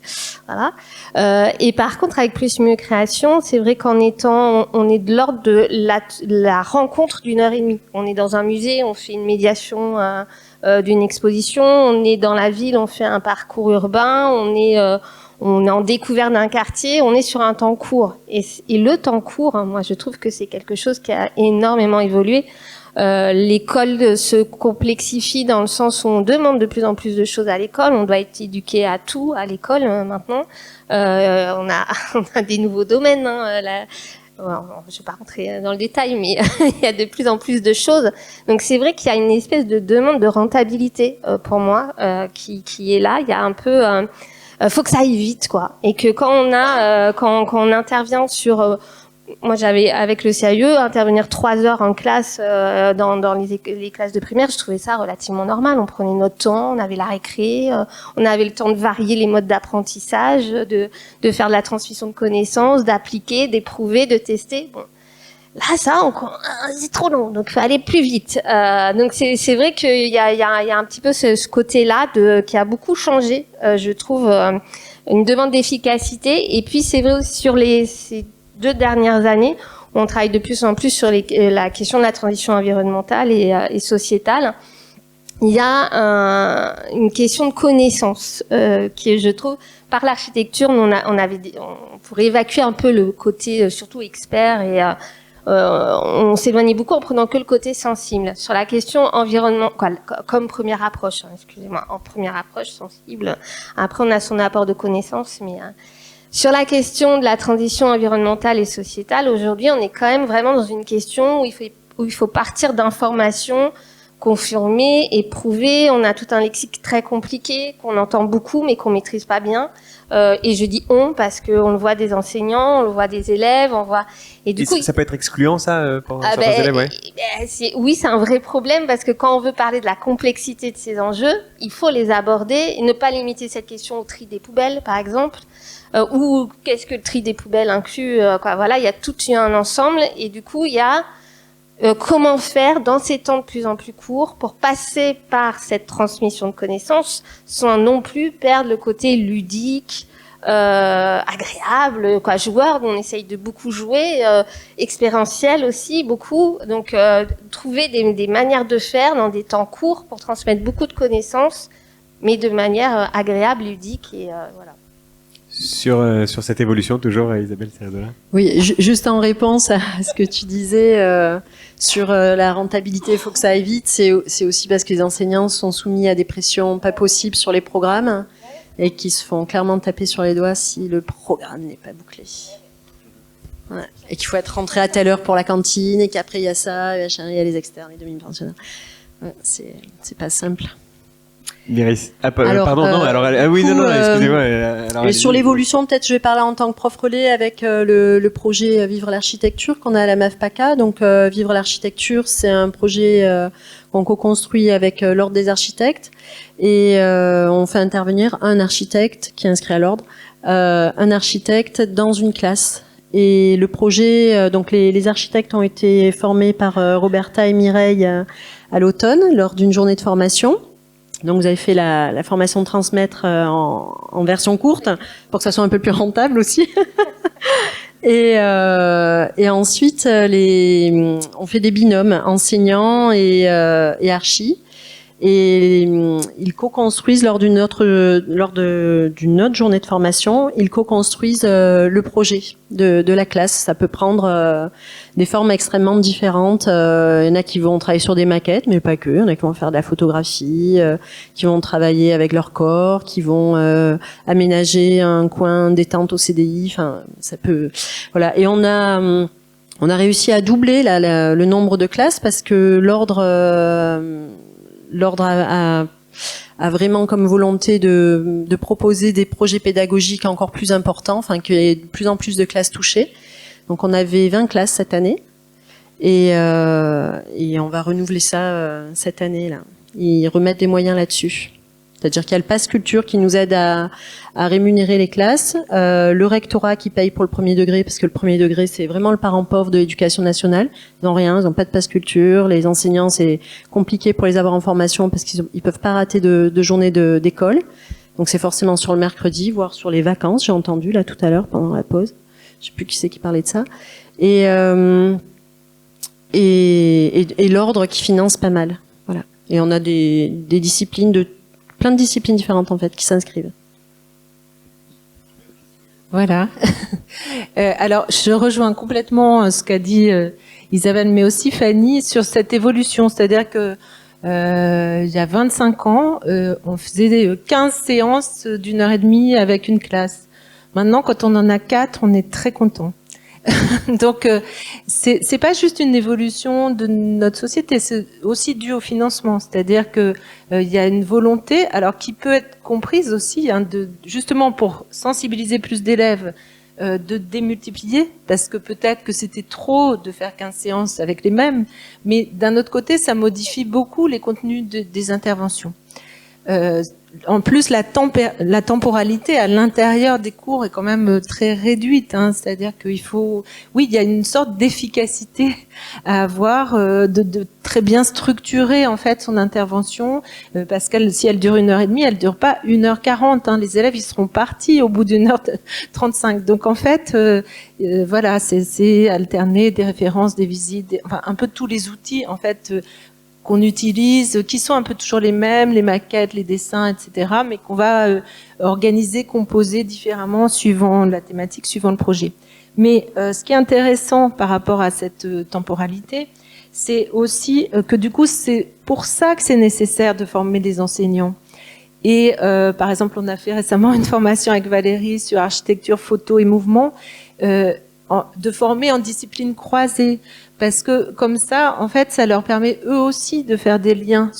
Voilà. Et par contre, avec Plus Mieux Création, c'est vrai on est de l'ordre de la rencontre d'1 heure et demie. On est dans un musée, on fait une médiation d'une exposition, on est dans la ville, on fait un parcours urbain, on est en découverte d'un quartier, on est sur un temps court. Et le temps court, moi je trouve que c'est quelque chose qui a énormément évolué. L'école se complexifie dans le sens où on demande de plus en plus de choses à l'école, on doit être éduqué à tout à l'école maintenant. On a des nouveaux domaines, je ne vais pas rentrer dans le détail, mais il y a de plus en plus de choses. Donc c'est vrai qu'il y a une espèce de demande de rentabilité pour moi qui est là. Il y a un peu, faut que ça aille vite, quoi. Et que quand on intervient sur moi, j'avais, avec le CAE, intervenir 3 heures en classe dans les classes de primaire, je trouvais ça relativement normal. On prenait notre temps, on avait la récré, on avait le temps de varier les modes d'apprentissage, de faire de la transmission de connaissances, d'appliquer, d'éprouver, de tester. Bon. Là, ça, c'est trop long, donc il faut aller plus vite. Donc c'est vrai qu'il y a un petit peu ce côté-là qui a beaucoup changé, je trouve, une demande d'efficacité. Et puis c'est vrai aussi sur ces 2 dernières années, on travaille de plus en plus sur la question de la transition environnementale et sociétale. Il y a une question de connaissance qui, je trouve, par l'architecture, on pourrait évacuer un peu le côté surtout expert et on s'éloignait beaucoup en prenant que le côté sensible. Sur la question environnementale, comme première approche, excusez-moi, en première approche sensible. Après, on a son apport de connaissances, mais sur la question de la transition environnementale et sociétale, aujourd'hui, on est quand même vraiment dans une question où il faut partir d'informations confirmées et prouvées. On a tout un lexique très compliqué qu'on entend beaucoup, mais qu'on maîtrise pas bien. Et je dis on parce qu'on le voit des enseignants, on le voit des élèves, on voit. Et du coup, ça peut être excluant, ça, pour certains élèves, ouais. Oui, c'est un vrai problème parce que quand on veut parler de la complexité de ces enjeux, il faut les aborder et ne pas limiter cette question au tri des poubelles, par exemple, ou qu'est-ce que le tri des poubelles inclut, voilà, il y a tout un ensemble et du coup, il y a comment faire dans ces temps de plus en plus courts pour passer par cette transmission de connaissances sans non plus perdre le côté ludique, agréable, joueur, on essaye de beaucoup jouer, expérientiel aussi, beaucoup. Donc, trouver des manières de faire dans des temps courts pour transmettre beaucoup de connaissances, mais de manière agréable, ludique et voilà. Sur cette évolution, toujours, Isabelle Cerdola. Oui, juste en réponse à ce que tu disais sur la rentabilité, il faut que ça aille vite. C'est aussi parce que les enseignants sont soumis à des pressions pas possibles sur les programmes et qui se font clairement taper sur les doigts si le programme n'est pas bouclé. Ouais. Et qu'il faut être rentré à telle heure pour la cantine et qu'après il y a ça, il y a les externes, les demi-pensionnaires. Ouais, c'est pas simple. Miris. Excusez-moi. Sur l'évolution, peut-être je vais parler en tant que prof relais avec le projet Vivre l'architecture qu'on a à la MAFPACA. Donc Vivre l'architecture, c'est un projet qu'on co-construit avec l'Ordre des architectes et on fait intervenir un architecte qui est inscrit à l'Ordre, un architecte dans une classe. Et le projet, donc les architectes ont été formés par Roberta et Mireille à l'automne lors d'une journée de formation. Donc vous avez fait la formation de transmettre en version courte pour que ça soit un peu plus rentable aussi. Et ensuite on fait des binômes enseignants et archi. Et ils co-construisent lors d'une autre journée de formation, ils co-construisent le projet de la classe. Ça peut prendre des formes extrêmement différentes. Il y en a qui vont travailler sur des maquettes, mais pas que. Il y en a qui vont faire de la photographie, qui vont travailler avec leur corps, qui vont aménager un coin détente au CDI. Enfin, ça peut. Voilà. Et on a réussi à doubler le nombre de classes parce que l'ordre a vraiment comme volonté de proposer des projets pédagogiques encore plus importants, enfin qu'il y ait de plus en plus de classes touchées. Donc on avait 20 classes cette année et on va renouveler ça cette année là. Ils remettent des moyens là-dessus. C'est-à-dire qu'il y a le pass culture qui nous aide à rémunérer les classes, le rectorat qui paye pour le premier degré, parce que le premier degré, c'est vraiment le parent pauvre de l'éducation nationale. Ils n'ont rien, ils n'ont pas de pass culture. Les enseignants, c'est compliqué pour les avoir en formation parce qu'ils peuvent pas rater de journée d'école. Donc c'est forcément sur le mercredi, voire sur les vacances, j'ai entendu là tout à l'heure pendant la pause. Je sais plus qui c'est qui parlait de ça. Et l'ordre qui finance pas mal. Voilà. Et on a des disciplines plein de disciplines différentes en fait qui s'inscrivent. Voilà. Alors, je rejoins complètement ce qu'a dit Isabelle, mais aussi Fanny sur cette évolution. C'est-à-dire que il y a 25 ans, on faisait 15 séances d'1h30 avec une classe. Maintenant, quand on en a 4, on est très content. Donc, c'est pas juste une évolution de notre société, c'est aussi dû au financement. C'est-à-dire que il y a une volonté, alors qui peut être comprise aussi, justement pour sensibiliser plus d'élèves, de démultiplier, parce que peut-être que c'était trop de faire 15 séances avec les mêmes, mais d'un autre côté, ça modifie beaucoup les contenus des interventions. En plus, la temporalité à l'intérieur des cours est quand même très réduite, hein, c'est-à-dire qu'il faut, oui, il y a une sorte d'efficacité à avoir, de très bien structurer en fait son intervention, parce que si elle dure 1h30, elle dure pas 1h40. Hein, les élèves ils seront partis au bout d'1h35. Donc en fait, voilà, c'est alterner des références, des visites, enfin un peu tous les outils en fait. Qu'on utilise, qui sont un peu toujours les mêmes, les maquettes, les dessins, etc., mais qu'on va organiser, composer différemment suivant la thématique, suivant le projet. Mais ce qui est intéressant par rapport à cette temporalité, c'est aussi que du coup, c'est pour ça que c'est nécessaire de former des enseignants. Et par exemple, on a fait récemment une formation avec Valérie sur architecture, photo et mouvement, de former en discipline croisée, parce que comme ça, en fait, ça leur permet eux aussi de faire des liens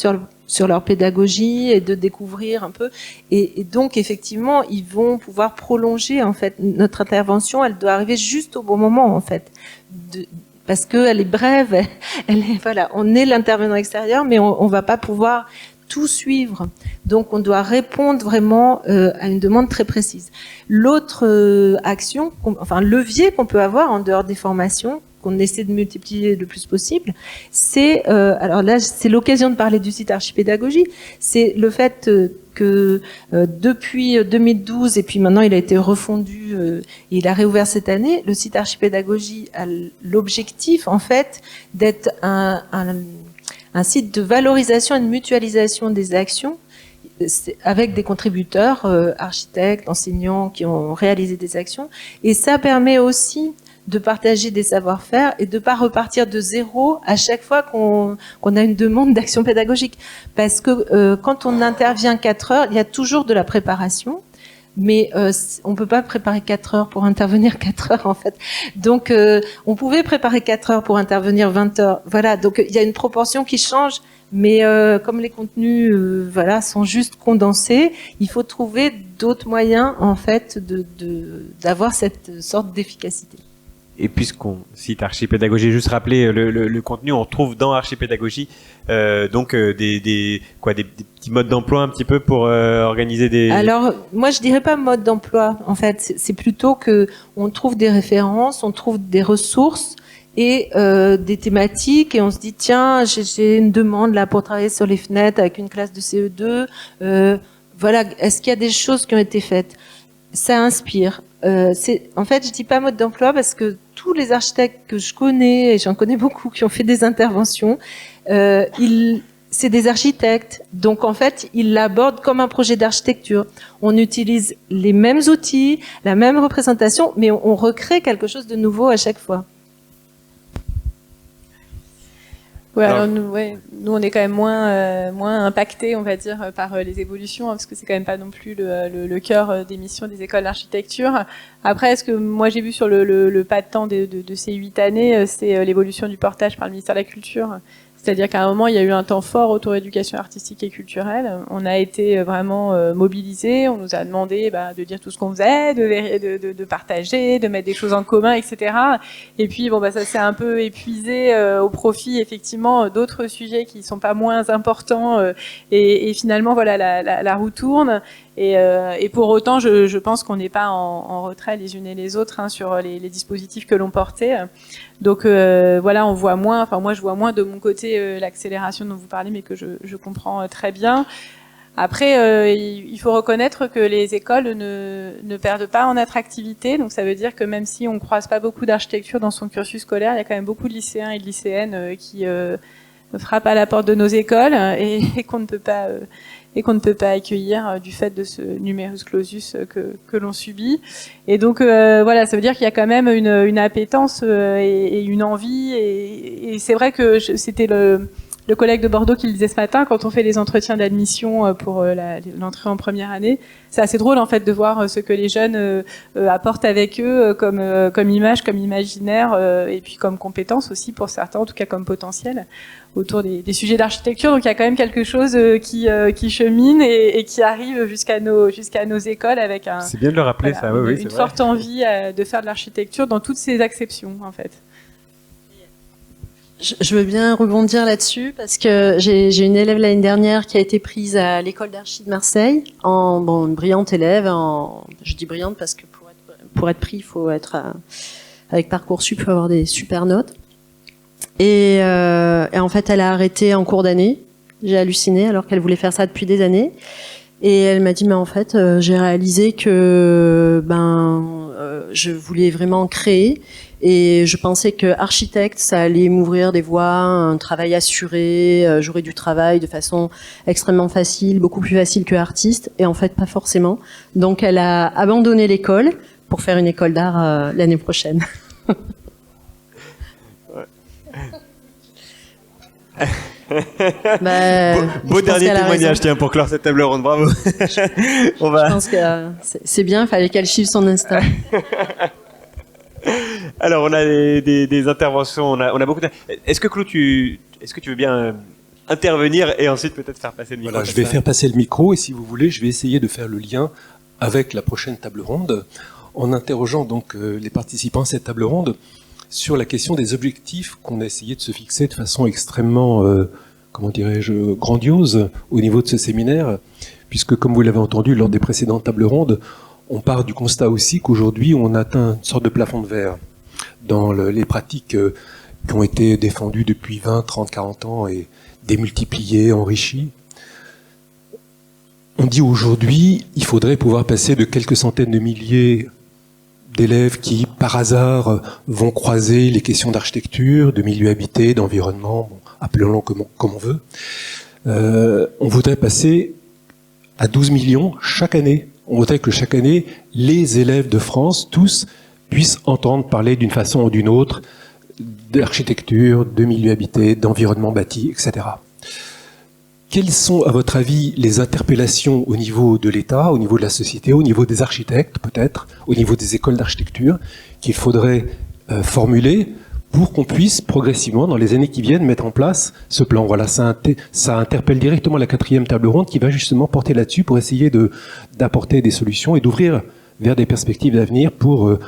sur leur pédagogie et de découvrir un peu. Et donc, effectivement, ils vont pouvoir prolonger, en fait, notre intervention, elle doit arriver juste au bon moment, en fait. Parce qu'elle est brève, voilà, on est l'intervenant extérieur, mais on va pas pouvoir tout suivre. Donc, on doit répondre vraiment à une demande très précise. L'autre levier qu'on peut avoir en dehors des formations, qu'on essaie de multiplier le plus possible, c'est, alors là, c'est l'occasion de parler du site Archipédagogie, c'est le fait que depuis 2012, et puis maintenant il a été refondu, et il a réouvert cette année, le site Archipédagogie a l'objectif, en fait, d'être un site de valorisation et de mutualisation des actions avec des contributeurs, architectes, enseignants qui ont réalisé des actions. Et ça permet aussi de partager des savoir-faire et de pas repartir de zéro à chaque fois qu'on a une demande d'action pédagogique. Parce que quand on intervient 4 heures, il y a toujours de la préparation. Mais on peut pas préparer 4 heures pour intervenir 4 heures en fait. Donc on pouvait préparer 4 heures pour intervenir 20 heures. Voilà, donc il y a une proportion qui change, mais comme les contenus sont juste condensés, il faut trouver d'autres moyens en fait d'avoir cette sorte d'efficacité. Et puisqu'on cite Archipédagogie, juste rappeler le contenu, on retrouve dans Archipédagogie des petits modes d'emploi un petit peu pour organiser des... Alors, moi je dirais pas mode d'emploi, en fait, c'est plutôt que on trouve des références, on trouve des ressources et des thématiques, et on se dit tiens, j'ai une demande là pour travailler sur les fenêtres avec une classe de CE2, voilà, est-ce qu'il y a des choses qui ont été faites? Ça inspire. En fait, je dis pas mode d'emploi parce que tous les architectes que je connais, et j'en connais beaucoup, qui ont fait des interventions, c'est des architectes. Donc, en fait, ils l'abordent comme un projet d'architecture. On utilise les mêmes outils, la même représentation, mais on recrée quelque chose de nouveau à chaque fois. Ouais, alors nous, on est quand même moins impactés, on va dire, par les évolutions, parce que c'est quand même pas non plus le cœur des missions des écoles d'architecture. Après, ce que moi j'ai vu sur le pas de temps de ces 8 années, c'est l'évolution du portage par le ministère de la Culture. C'est-à-dire qu'à un moment, il y a eu un temps fort autour éducation artistique et culturelle. On a été vraiment mobilisés. On nous a demandé de dire tout ce qu'on faisait, de partager, de mettre des choses en commun, etc. Et puis, ça s'est un peu épuisé au profit, effectivement, d'autres sujets qui sont pas moins importants. Et finalement, voilà, la roue tourne. Et pour autant, je pense qu'on n'est pas en retrait les unes et les autres sur les dispositifs que l'on portait. Donc voilà, on voit moins. Enfin, moi, je vois moins de mon côté l'accélération dont vous parlez, mais que je comprends très bien. Après, il faut reconnaître que les écoles ne perdent pas en attractivité. Donc ça veut dire que même si on croise pas beaucoup d'architecture dans son cursus scolaire, il y a quand même beaucoup de lycéens et de lycéennes qui frappent à la porte de nos écoles et qu'on ne peut pas accueillir du fait de ce numerus clausus que l'on subit. Et donc voilà, ça veut dire qu'il y a quand même une appétence et une envie. Et c'est vrai que c'était le collègue de Bordeaux qui le disait ce matin, quand on fait les entretiens d'admission pour l'entrée en première année, c'est assez drôle en fait de voir ce que les jeunes apportent avec eux comme image, comme imaginaire, et puis comme compétence aussi pour certains, en tout cas comme potentiel, autour des sujets d'architecture. Donc il y a quand même quelque chose qui chemine et qui arrive jusqu'à nos écoles avec c'est bien de le rappeler, ça, oui, une forte envie de faire de l'architecture dans toutes ses acceptions en fait. Je veux bien rebondir là-dessus parce que j'ai une élève l'année dernière qui a été prise à l'école d'archi de Marseille, une brillante élève. Je dis brillante parce que pour être pris, il faut être avec Parcoursup, il faut avoir des super notes. Et en fait, elle a arrêté en cours d'année. J'ai halluciné alors qu'elle voulait faire ça depuis des années. Et elle m'a dit, mais en fait, j'ai réalisé que je voulais vraiment créer. Et je pensais que architecte, ça allait m'ouvrir des voies, un travail assuré, j'aurais du travail de façon extrêmement facile, beaucoup plus facile que artiste. Et en fait, pas forcément. Donc, elle a abandonné l'école pour faire une école d'art l'année prochaine. Beau dernier témoignage, tiens, pour clore cette table ronde, bravo. Je pense que c'est bien, il fallait qu'elle chiffre son instinct. Alors, on a des interventions, on a beaucoup de... Est-ce que Claude, tu veux bien intervenir et ensuite peut-être faire passer le micro? Voilà, je vais faire passer le micro et si vous voulez, je vais essayer de faire le lien avec la prochaine table ronde en interrogeant donc les participants à cette table ronde sur la question des objectifs qu'on a essayé de se fixer de façon extrêmement, comment dirais-je, grandiose au niveau de ce séminaire, puisque comme vous l'avez entendu lors des précédentes tables rondes, on part du constat aussi qu'aujourd'hui on atteint une sorte de plafond de verre dans les pratiques qui ont été défendues depuis 20, 30, 40 ans et démultipliées, enrichies. On dit aujourd'hui, il faudrait pouvoir passer de quelques centaines de milliers d'élèves qui, par hasard, vont croiser les questions d'architecture, de milieu habité, d'environnement, bon, appelons-le comme on veut. On voudrait passer à 12 millions chaque année. On voudrait que chaque année, les élèves de France, tous, puissent entendre parler d'une façon ou d'une autre d'architecture, de milieu habité, d'environnement bâti, etc. Quelles sont, à votre avis, les interpellations au niveau de l'État, au niveau de la société, au niveau des architectes peut-être, au niveau des écoles d'architecture, qu'il faudrait formuler pour qu'on puisse progressivement, dans les années qui viennent, mettre en place ce plan? Voilà, ça interpelle directement la 4e table ronde qui va justement porter là-dessus pour essayer d'apporter des solutions et d'ouvrir vers des perspectives d'avenir pour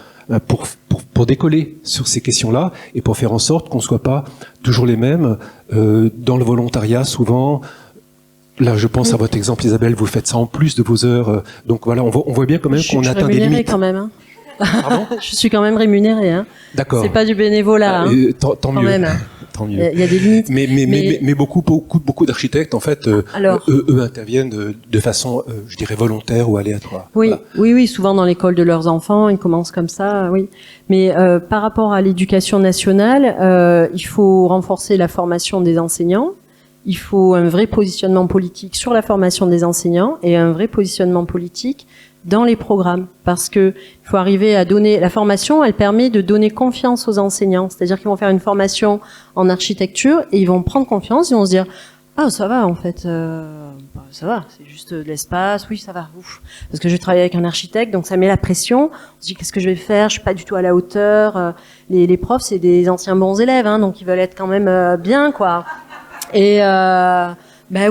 décoller sur ces questions-là et pour faire en sorte qu'on ne soit pas toujours les mêmes dans le volontariat souvent. Là, je pense à votre exemple, Isabelle, vous faites ça en plus de vos heures. Donc voilà, on voit bien quand même qu'on atteint des limites. Quand même, hein. Pardon? Je suis quand même rémunérée. Hein. D'accord. C'est pas du bénévolat. Hein. Tant mieux. Même. Tant mieux. Il y a des limites. Mais beaucoup d'architectes, en fait, eux interviennent de façon, je dirais, volontaire ou aléatoire. Oui, voilà. oui, souvent dans l'école de leurs enfants, ils commencent comme ça, oui. Mais par rapport à l'éducation nationale, il faut renforcer la formation des enseignants. Il faut un vrai positionnement politique sur la formation des enseignants et un vrai positionnement politique dans les programmes, parce que il faut arriver à donner la formation. Elle permet de donner confiance aux enseignants, c'est-à-dire qu'ils vont faire une formation en architecture et ils vont prendre confiance, ils vont se dire ah ça va en fait, ça va, c'est juste de l'espace, oui ça va, ouf. Parce que je travaille avec un architecte, donc ça met la pression. On se dit qu'est-ce que je vais faire, je suis pas du tout à la hauteur. Les profs c'est des anciens bons élèves, hein, donc ils veulent être quand même bien quoi. Et bah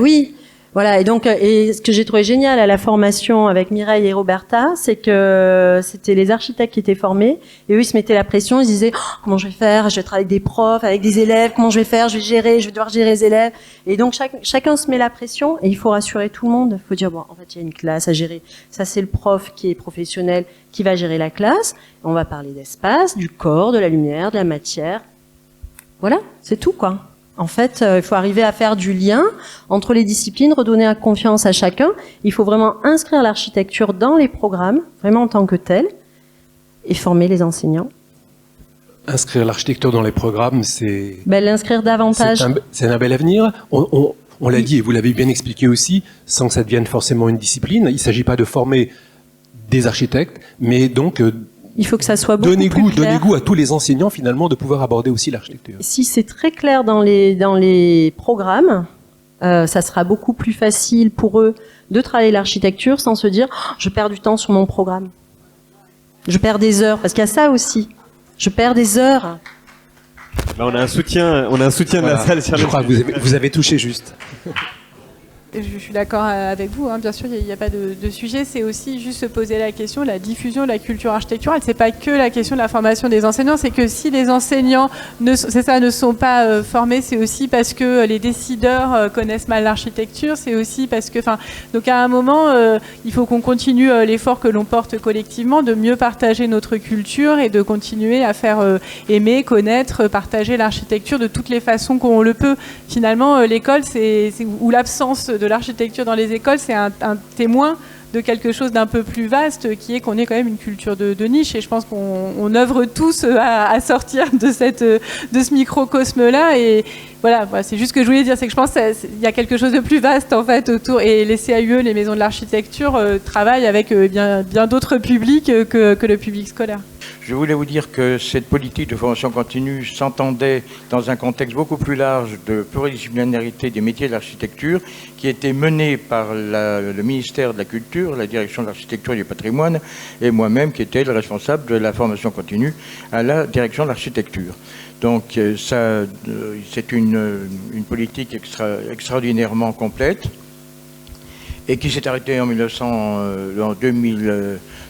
oui. Voilà, et donc ce que j'ai trouvé génial à la formation avec Mireille et Roberta, c'est que c'était les architectes qui étaient formés et eux ils se mettaient la pression, ils se disaient comment je vais faire, je vais travailler avec des profs, avec des élèves, comment je vais faire, je vais devoir gérer les élèves. Et donc chacun se met la pression et il faut rassurer tout le monde. Il faut dire bon, en fait il y a une classe à gérer. Ça c'est le prof qui est professionnel qui va gérer la classe. On va parler d'espace, du corps, de la lumière, de la matière. Voilà, c'est tout quoi. En fait, il faut arriver à faire du lien entre les disciplines, redonner la confiance à chacun. Il faut vraiment inscrire l'architecture dans les programmes, vraiment en tant que tel, et former les enseignants. Inscrire l'architecture dans les programmes, c'est... l'inscrire davantage. C'est un bel avenir. On l'a dit, et vous l'avez bien expliqué aussi, sans que ça devienne forcément une discipline. Il ne s'agit pas de former des architectes, mais donc... il faut que ça soit beaucoup plus clair. Donnez goût à tous les enseignants finalement de pouvoir aborder aussi l'architecture. Si c'est très clair dans les programmes, ça sera beaucoup plus facile pour eux de travailler l'architecture sans se dire je perds du temps sur mon programme. Je perds des heures parce qu'il y a ça aussi. Je perds des heures. Bah, on a un soutien de la salle sur je crois que vous avez touché juste. Je suis d'accord avec vous, hein. Bien sûr, il n'y a pas de sujet. C'est aussi juste se poser la question, la diffusion de la culture architecturale. C'est pas que la question de la formation des enseignants, c'est que si les enseignants ne sont pas formés, c'est aussi parce que les décideurs connaissent mal l'architecture. C'est aussi parce que, donc à un moment, il faut qu'on continue l'effort que l'on porte collectivement de mieux partager notre culture et de continuer à faire aimer, connaître, partager l'architecture de toutes les façons qu'on le peut. Finalement, l'école, ou l'absence de l'architecture dans les écoles, c'est un témoin de quelque chose d'un peu plus vaste, qui est qu'on est quand même une culture de niche, et je pense qu'on œuvre tous à sortir de ce microcosme-là, et voilà, c'est juste ce que je voulais dire, c'est que je pense qu'il y a quelque chose de plus vaste en fait autour, et les CAUE, les maisons de l'architecture, travaillent avec bien d'autres publics que le public scolaire. Je voulais vous dire que cette politique de formation continue s'entendait dans un contexte beaucoup plus large de pluridisciplinarité des métiers de l'architecture, qui était menée par le ministère de la Culture, la direction de l'architecture et du patrimoine, et moi-même qui étais le responsable de la formation continue à la direction de l'architecture. Donc c'est une politique extraordinairement complète, et qui s'est arrêtée en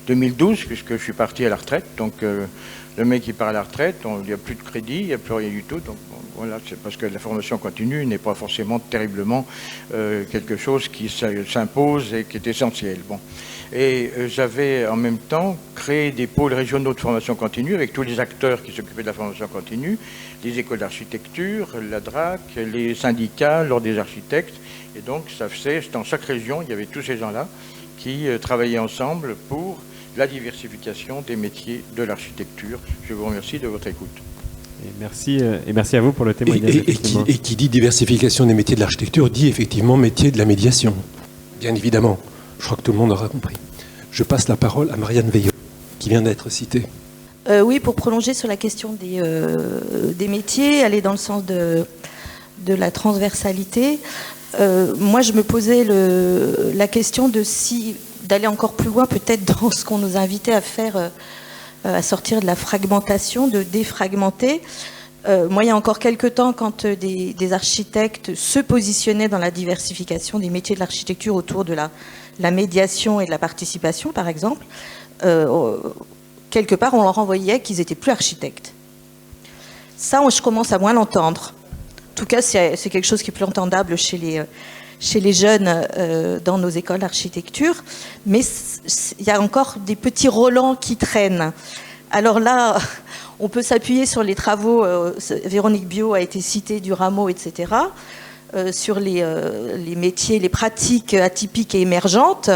2012, puisque je suis parti à la retraite. Donc le mec qui part à la retraite, il n'y a plus de crédit, il n'y a plus rien du tout. Donc voilà, c'est parce que la formation continue n'est pas forcément terriblement quelque chose qui s'impose et qui est essentiel. Bon. Et j'avais en même temps créé des pôles régionaux de formation continue avec tous les acteurs qui s'occupaient de la formation continue, les écoles d'architecture, la DRAC, les syndicats, l'ordre des architectes. Et donc, dans chaque région, il y avait tous ces gens-là qui travaillaient ensemble pour la diversification des métiers de l'architecture. Je vous remercie de votre écoute. Et merci à vous pour le témoignage. Et qui dit diversification des métiers de l'architecture dit effectivement métier de la médiation. Bien évidemment. Je crois que tout le monde aura compris. Je passe la parole à Marianne Veillot, qui vient d'être citée. Oui, pour prolonger sur la question des métiers, aller dans le sens de la transversalité. Moi, je me posais la question d'aller encore plus loin, peut-être dans ce qu'on nous invitait à faire, à sortir de la fragmentation, de défragmenter. Moi, il y a encore quelques temps, quand des architectes se positionnaient dans la diversification des métiers de l'architecture autour de la médiation et de la participation, par exemple, quelque part, on leur envoyait qu'ils n'étaient plus architectes. Ça, je commence à moins l'entendre. En tout cas, c'est quelque chose qui est plus entendable chez les jeunes dans nos écoles d'architecture. Mais il y a encore des petits relents qui traînent. Alors là, on peut s'appuyer sur les travaux, Véronique Biot a été citée, du Rameau, etc., sur les métiers, les pratiques atypiques et émergentes,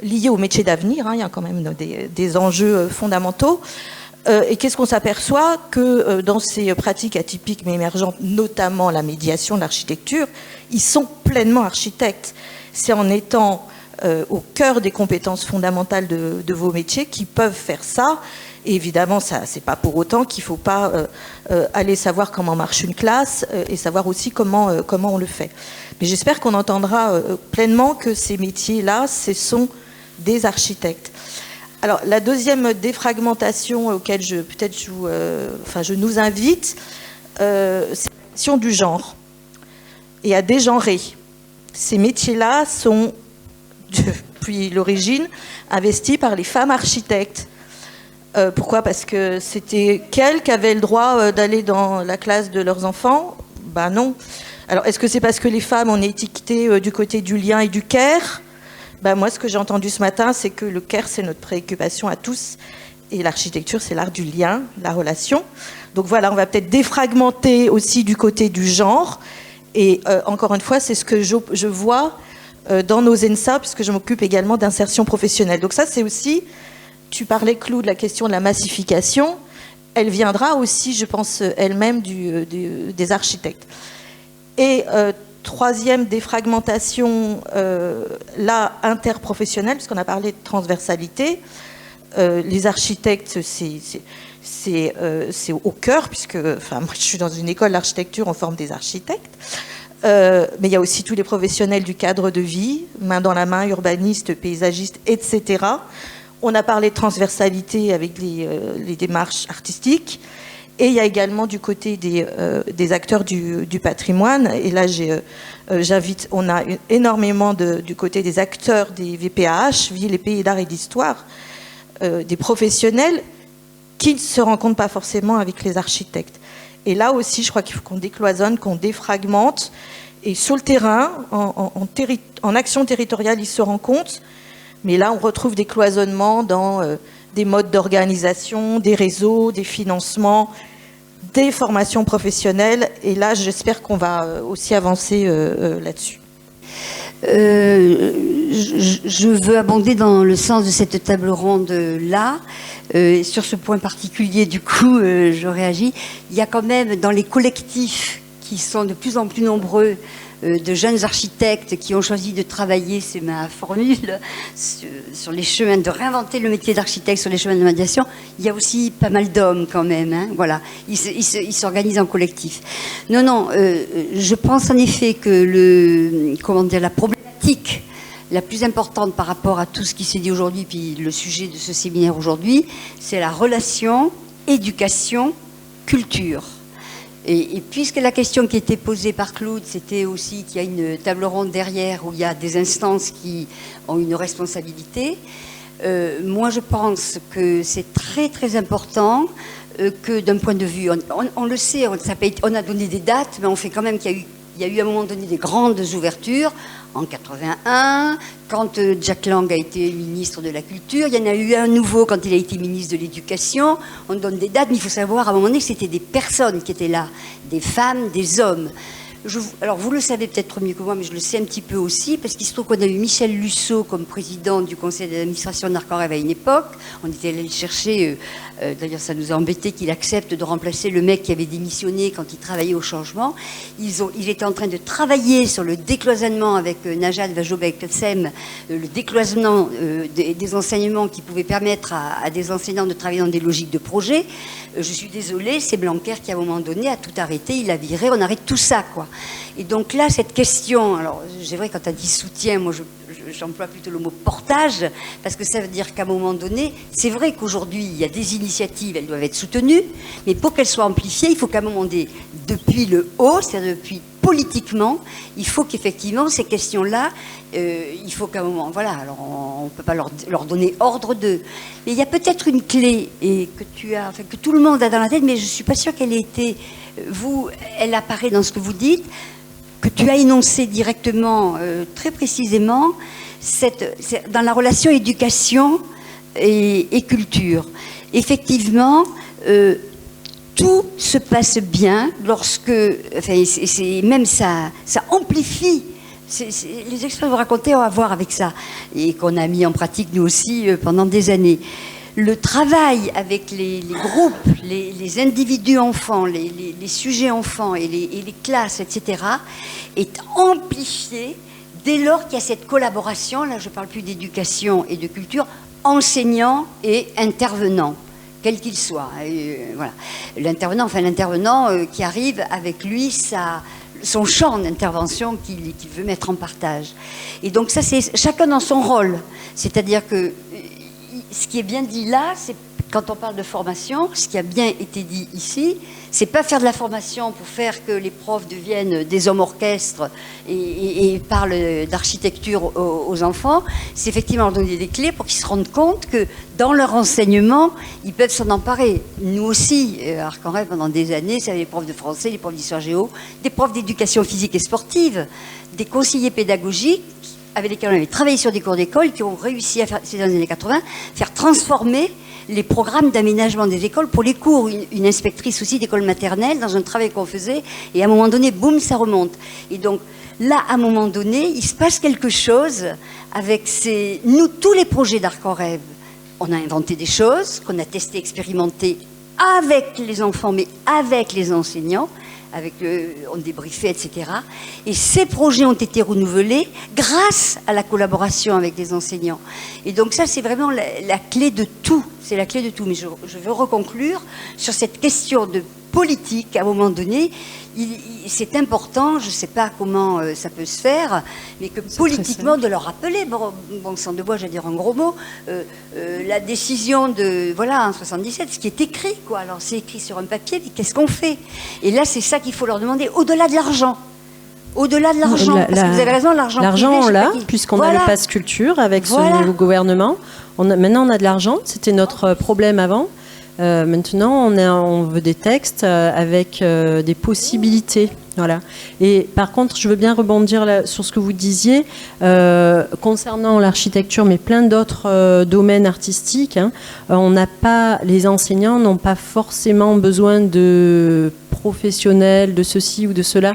liées aux métiers d'avenir. Il y a quand même des enjeux fondamentaux. Et qu'est-ce qu'on s'aperçoit? Que dans ces pratiques atypiques mais émergentes, notamment la médiation de l'architecture, ils sont pleinement architectes. C'est en étant au cœur des compétences fondamentales de vos métiers qu'ils peuvent faire ça. Et évidemment, c'est pas pour autant qu'il faut pas aller savoir comment marche une classe et savoir aussi comment on le fait. Mais j'espère qu'on entendra pleinement que ces métiers-là, ce sont des architectes. Alors, la deuxième défragmentation auquel je nous invite, c'est la question du genre et à dégenrer. Ces métiers-là sont, depuis l'origine, investis par les femmes architectes. Pourquoi? Parce que c'était qu'elles qui avaient le droit d'aller dans la classe de leurs enfants? Ben non. Alors, est-ce que c'est parce que les femmes, on est étiquetées du côté du lien et du care? Ben moi, ce que j'ai entendu ce matin, c'est que le care, c'est notre préoccupation à tous. Et l'architecture, c'est l'art du lien, la relation. Donc voilà, on va peut-être défragmenter aussi du côté du genre. Et encore une fois, c'est ce que je vois dans nos ENSA, puisque je m'occupe également d'insertion professionnelle. Donc ça, c'est aussi, tu parlais, Clou, de la question de la massification. Elle viendra aussi, je pense, elle-même des architectes. Et troisième défragmentation, là, interprofessionnelle, puisqu'on a parlé de transversalité. Les architectes, c'est au cœur, puisque moi, je suis dans une école d'architecture, on forme des architectes. Mais il y a aussi tous les professionnels du cadre de vie, main dans la main, urbanistes, paysagistes, etc. On a parlé de transversalité avec les démarches artistiques. Et il y a également du côté des acteurs du patrimoine. Et là, j'invite, on a énormément du côté des acteurs des VPAH, Ville et Pays d'Art et d'Histoire, des professionnels qui ne se rencontrent pas forcément avec les architectes. Et là aussi, je crois qu'il faut qu'on décloisonne, qu'on défragmente. Et sur le terrain, en action territoriale, ils se rencontrent. Mais là, on retrouve des cloisonnements dans des modes d'organisation, des réseaux, des financements, des formations professionnelles. Et là, j'espère qu'on va aussi avancer là-dessus. je veux abonder dans le sens de cette table ronde-là. Sur ce point particulier, du coup, je réagis. Il y a quand même dans les collectifs qui sont de plus en plus nombreux, de jeunes architectes qui ont choisi de travailler, c'est ma formule, sur les chemins, de réinventer le métier d'architecte sur les chemins de médiation. Il y a aussi pas mal d'hommes quand même, hein, voilà. Ils s'organisent en collectif. Non, je pense en effet que la problématique la plus importante par rapport à tout ce qui s'est dit aujourd'hui, puis le sujet de ce séminaire aujourd'hui, c'est la relation éducation-culture. Et puisque la question qui était posée par Claude, c'était aussi qu'il y a une table ronde derrière où il y a des instances qui ont une responsabilité, moi je pense que c'est très très important que d'un point de vue, on le sait, on a donné des dates, mais on fait quand même qu'il y a eu à un moment donné des grandes ouvertures, en 81, quand Jack Lang a été ministre de la Culture, il y en a eu un nouveau quand il a été ministre de l'Éducation, on donne des dates, mais il faut savoir à un moment donné que c'était des personnes qui étaient là, des femmes, des hommes. Alors vous le savez peut-être mieux que moi, mais je le sais un petit peu aussi, parce qu'il se trouve qu'on a eu Michel Lusseau comme président du conseil d'administration d'Arc-en-Rêve à une époque. On était allé le chercher, d'ailleurs ça nous a embêté qu'il accepte de remplacer le mec qui avait démissionné quand il travaillait au changement. Ils étaient en train de travailler sur le décloisonnement avec Najat Vallaud-Belkacem, le décloisonnement des enseignements qui pouvaient permettre à des enseignants de travailler dans des logiques de projet. Je suis désolée, c'est Blanquer qui à un moment donné a tout arrêté, il a viré, on arrête tout ça, quoi. Et donc là, cette question, alors c'est vrai quand tu as dit soutien, moi j'emploie plutôt le mot portage, parce que ça veut dire qu'à un moment donné, c'est vrai qu'aujourd'hui il y a des initiatives, elles doivent être soutenues, mais pour qu'elles soient amplifiées, il faut qu'à un moment donné, depuis le haut, c'est-à-dire depuis politiquement, il faut qu'effectivement ces questions-là, il faut qu'à un moment, voilà, alors on ne peut pas leur donner ordre de... Mais il y a peut-être une clé et que tout le monde a dans la tête, mais je ne suis pas sûre qu'elle ait été... elle apparaît dans ce que vous dites, que tu as énoncé directement, très précisément, dans la relation éducation et culture. Effectivement, tout se passe bien lorsque, même ça amplifie. Les experts vous racontaient, on va voir avec ça, et qu'on a mis en pratique nous aussi pendant des années. Le travail avec les groupes, les individus enfants, les sujets enfants et les classes, etc., est amplifié dès lors qu'il y a cette collaboration, là je ne parle plus d'éducation et de culture, enseignants et intervenants, quel qu'il soit. Voilà. L'intervenant qui arrive avec lui son champ d'intervention qu'il veut mettre en partage. Et donc ça, c'est chacun dans son rôle. C'est-à-dire que ce qui est bien dit là, c'est quand on parle de formation, ce qui a bien été dit ici, c'est pas faire de la formation pour faire que les profs deviennent des hommes orchestres et parlent d'architecture aux enfants. C'est effectivement leur donner des clés pour qu'ils se rendent compte que dans leur enseignement, ils peuvent s'en emparer. Nous aussi, à Arc-en-Rêve, pendant des années, ça avait les profs de français, les profs d'histoire géo, des profs d'éducation physique et sportive, des conseillers pédagogiques avec lesquels on avait travaillé sur des cours d'école, qui ont réussi à faire, c'est dans les années 80, faire transformer les programmes d'aménagement des écoles pour les cours. Une inspectrice aussi d'école maternelle, dans un travail qu'on faisait, et à un moment donné, boum, ça remonte. Et donc, là, à un moment donné, il se passe quelque chose avec nous, tous les projets d'Arc-en-Rêve. On a inventé des choses, qu'on a testé, expérimenté avec les enfants, mais avec les enseignants, on débriefait, etc. Et ces projets ont été renouvelés grâce à la collaboration avec les enseignants. Et donc ça, c'est vraiment la clé de tout. C'est la clé de tout. Mais je veux reconclure sur cette question de politique. À un moment donné, c'est important, je ne sais pas comment ça peut se faire, mais que politiquement, de leur rappeler, bon sang de bois, j'allais dire un gros mot, la décision en 77, ce qui est écrit, quoi. Alors c'est écrit sur un papier, mais qu'est-ce qu'on fait? Et là, c'est ça qu'il faut leur demander, au-delà de l'argent. Au-delà de l'argent, parce que vous avez raison, l'argent on l'a, puisqu'on a le pass culture avec ce nouveau gouvernement. Maintenant, on a de l'argent, c'était notre problème avant. Maintenant, on veut des textes avec des possibilités. Voilà. Et par contre, je veux bien rebondir sur ce que vous disiez concernant l'architecture, mais plein d'autres domaines artistiques. Les enseignants n'ont pas forcément besoin de professionnels, de ceci ou de cela,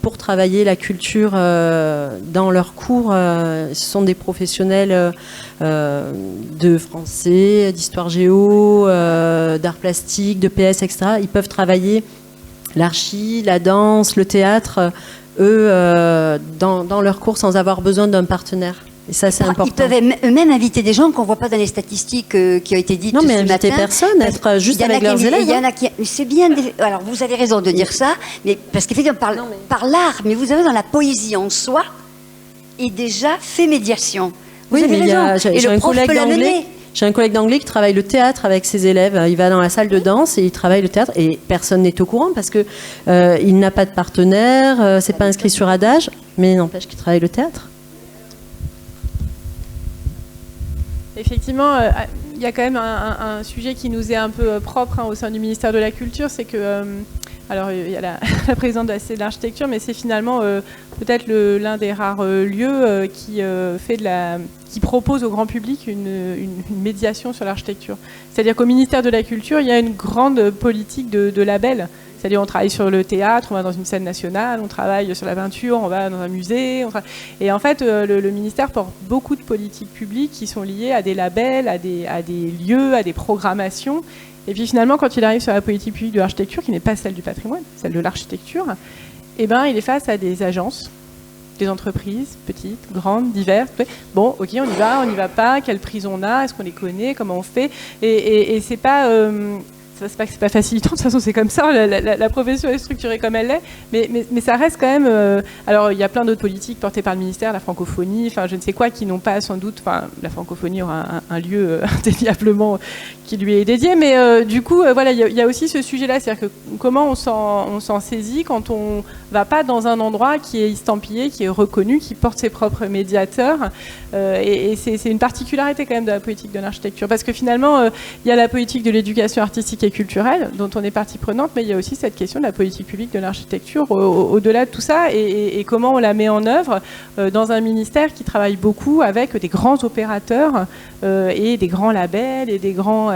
pour travailler la culture dans leurs cours. Ce sont des professionnels de français, d'histoire géo, d'art plastique, de PS, etc. Ils peuvent travailler l'archi, la danse, le théâtre, dans leurs cours sans avoir besoin d'un partenaire. Et ça, c'est important. Ils peuvent eux-mêmes inviter des gens qu'on ne voit pas dans les statistiques qui ont été dites ce matin. Non, mais inviter personne, être juste avec leurs élèves. Il y en a qui... C'est bien... Alors, vous avez raison de dire ça, mais parce qu'effectivement, par l'art, mais vous avez dans la poésie en soi, et déjà fait médiation. Vous avez raison. Et le prof peut la mener. J'ai un collègue d'anglais qui travaille le théâtre avec ses élèves. Il va dans la salle de danse et il travaille le théâtre. Et personne n'est au courant parce que il n'a pas de partenaire, c'est pas inscrit sur Adage, mais n'empêche qu'il travaille le théâtre. Effectivement, il y a quand même un sujet qui nous est un peu propre au sein du ministère de la Culture, c'est que, alors il y a la présidente de la Cité de l'Architecture, mais c'est finalement peut-être l'un des rares lieux qui propose au grand public une médiation sur l'architecture. C'est-à-dire qu'au ministère de la Culture, il y a une grande politique de label. C'est-à-dire on travaille sur le théâtre, on va dans une scène nationale, on travaille sur la peinture, on va dans un musée. Et en fait, le ministère porte beaucoup de politiques publiques qui sont liées à des labels, à des lieux, à des programmations. Et puis finalement, quand il arrive sur la politique publique de l'architecture, qui n'est pas celle du patrimoine, celle de l'architecture, il est face à des agences, des entreprises, petites, grandes, diverses. Bon, ok, on y va pas, quelle prise on a, est-ce qu'on les connaît, comment on fait. Et c'est pas... c'est pas que c'est pas facilitant, de toute façon c'est comme ça, la profession est structurée comme elle l'est, mais ça reste quand même... alors il y a plein d'autres politiques portées par le ministère, la francophonie, enfin je ne sais quoi, qui n'ont pas sans doute... Enfin la francophonie aura un lieu indéniablement qui lui est dédié, mais du coup voilà, il y a aussi ce sujet-là, c'est-à-dire que comment on s'en saisit quand on va pas dans un endroit qui est estampillé, qui est reconnu, qui porte ses propres médiateurs, et c'est une particularité quand même de la politique de l'architecture, parce que finalement il y a la politique de l'éducation artistique et culturelle, dont on est partie prenante, mais il y a aussi cette question de la politique publique de l'architecture au-delà de tout ça, et comment on la met en œuvre dans un ministère qui travaille beaucoup avec des grands opérateurs et des grands labels et des grands...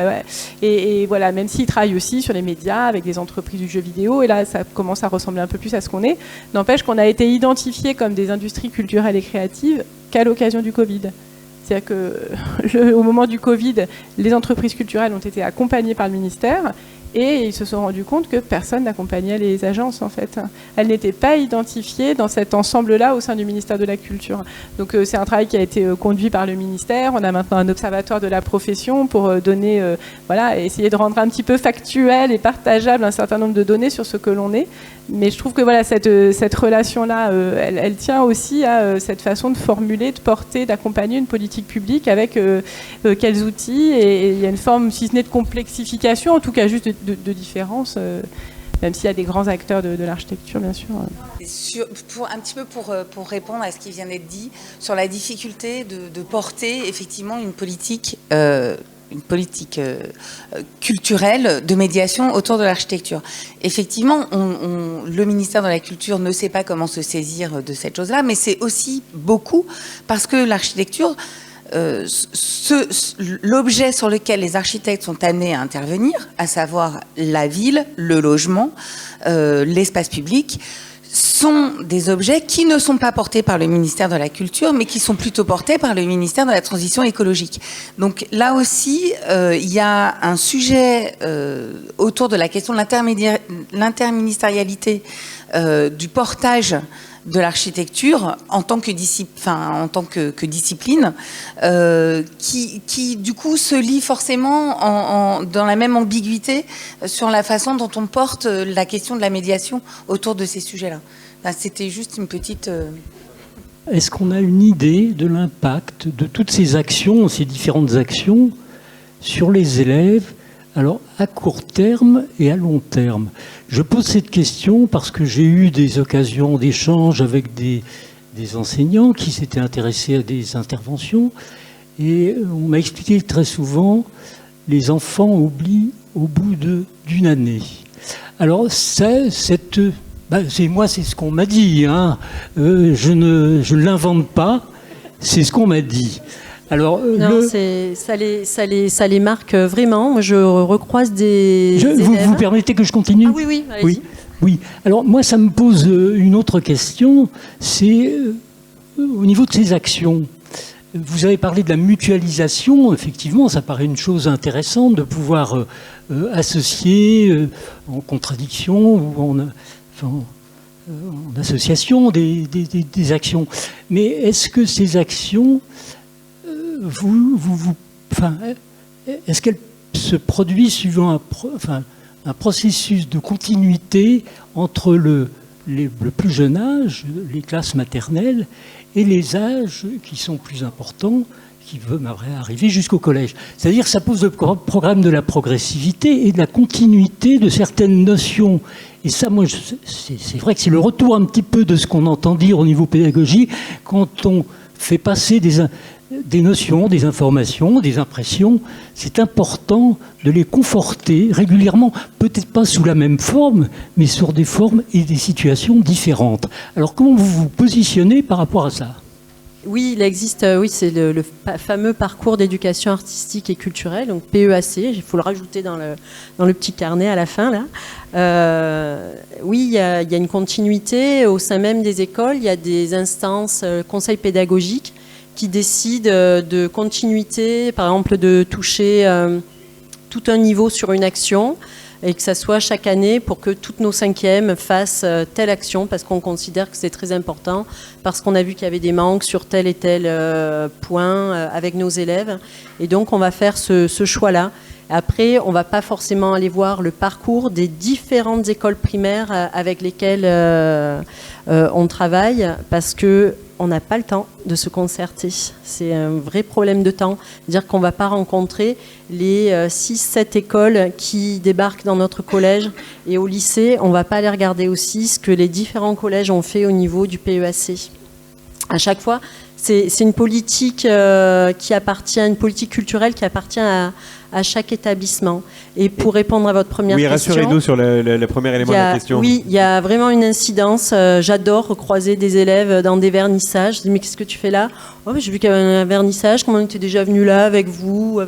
et voilà, même s'il travaille aussi sur les médias avec des entreprises du jeu vidéo, et là ça commence à ressembler un peu plus à ce qu'on est, n'empêche qu'on a été identifiés comme des industries culturelles et créatives qu'à l'occasion du Covid. C'est-à-dire qu'au moment du Covid, les entreprises culturelles ont été accompagnées par le ministère et ils se sont rendus compte que personne n'accompagnait les agences en fait. Elles n'étaient pas identifiées dans cet ensemble-là au sein du ministère de la Culture. Donc c'est un travail qui a été conduit par le ministère. On a maintenant un observatoire de la profession pour donner, essayer de rendre un petit peu factuel et partageable un certain nombre de données sur ce que l'on est. Mais je trouve que voilà, cette relation-là, elle tient aussi à cette façon de formuler, de porter, d'accompagner une politique publique avec quels outils. Et il y a une forme, si ce n'est de complexification, en tout cas juste de différence, même s'il y a des grands acteurs de l'architecture, bien sûr. Pour répondre à ce qui vient d'être dit, sur la difficulté de porter effectivement une politique culturelle de médiation autour de l'architecture. Effectivement, le ministère de la Culture ne sait pas comment se saisir de cette chose-là, mais c'est aussi beaucoup parce que l'architecture, l'objet sur lequel les architectes sont amenés à intervenir, à savoir la ville, le logement, l'espace public, sont des objets qui ne sont pas portés par le ministère de la Culture, mais qui sont plutôt portés par le ministère de la Transition écologique. Donc là aussi, il y a un sujet autour de la question de l'interministérialité du portage de l'architecture en tant que discipline, qui du coup se lie forcément dans la même ambiguïté sur la façon dont on porte la question de la médiation autour de ces sujets-là. C'était juste une petite... Est-ce qu'on a une idée de l'impact de toutes ces actions, ces différentes actions, sur les élèves, alors à court terme et à long terme? Je pose cette question parce que j'ai eu des occasions d'échange avec des enseignants qui s'étaient intéressés à des interventions, et on m'a expliqué très souvent les enfants oublient au bout d'une année. Alors c'est ce qu'on m'a dit, hein. Je ne l'invente pas, c'est ce qu'on m'a dit. Alors, ça les marque vraiment. Moi, je recroise des élèves. Vous permettez que je continue ? Ah oui, allez-y. Oui. Oui, alors moi ça me pose une autre question, c'est au niveau de ces actions. Vous avez parlé de la mutualisation, effectivement ça paraît une chose intéressante de pouvoir associer en contradiction ou en association des actions. Mais est-ce que ces actions, est-ce qu'elles se produisent suivant un processus de continuité entre le plus jeune âge, les classes maternelles, et les âges qui sont plus importants, qui veulent arriver jusqu'au collège. C'est-à-dire que ça pose le programme de la progressivité et de la continuité de certaines notions. Et ça, moi, c'est vrai que c'est le retour un petit peu de ce qu'on entend dire au niveau pédagogique quand on fait passer des notions, des informations, des impressions. C'est important de les conforter régulièrement, peut-être pas sous la même forme, mais sur des formes et des situations différentes. Alors, comment vous vous positionnez par rapport à ça ? Oui, il existe, c'est le fameux parcours d'éducation artistique et culturelle, donc PEAC, il faut le rajouter dans le petit carnet à la fin, là. Oui, il y a une continuité au sein même des écoles, il y a des instances, conseils pédagogiques, qui décident de continuité, par exemple de toucher tout un niveau sur une action, et que ça soit chaque année pour que toutes nos cinquièmes fassent telle action, parce qu'on considère que c'est très important, parce qu'on a vu qu'il y avait des manques sur tel et tel point avec nos élèves. Et donc on va faire ce choix-là. Après, on ne va pas forcément aller voir le parcours des différentes écoles primaires avec lesquelles on travaille, parce qu'on n'a pas le temps de se concerter. C'est un vrai problème de temps. C'est-à-dire qu'on ne va pas rencontrer les 6-7 écoles qui débarquent dans notre collège. Et au lycée, on ne va pas aller regarder aussi ce que les différents collèges ont fait au niveau du PEAC. À chaque fois, c'est une politique une politique culturelle qui appartient à chaque établissement. Et pour répondre à votre première question... Oui, rassurez-nous sur le premier élément de la question. Oui, il y a vraiment une incidence. J'adore croiser des élèves dans des vernissages. Je dis, mais qu'est-ce que tu fais là ? Oh, j'ai vu qu'il y avait un vernissage, comment on était déjà venu là avec vous,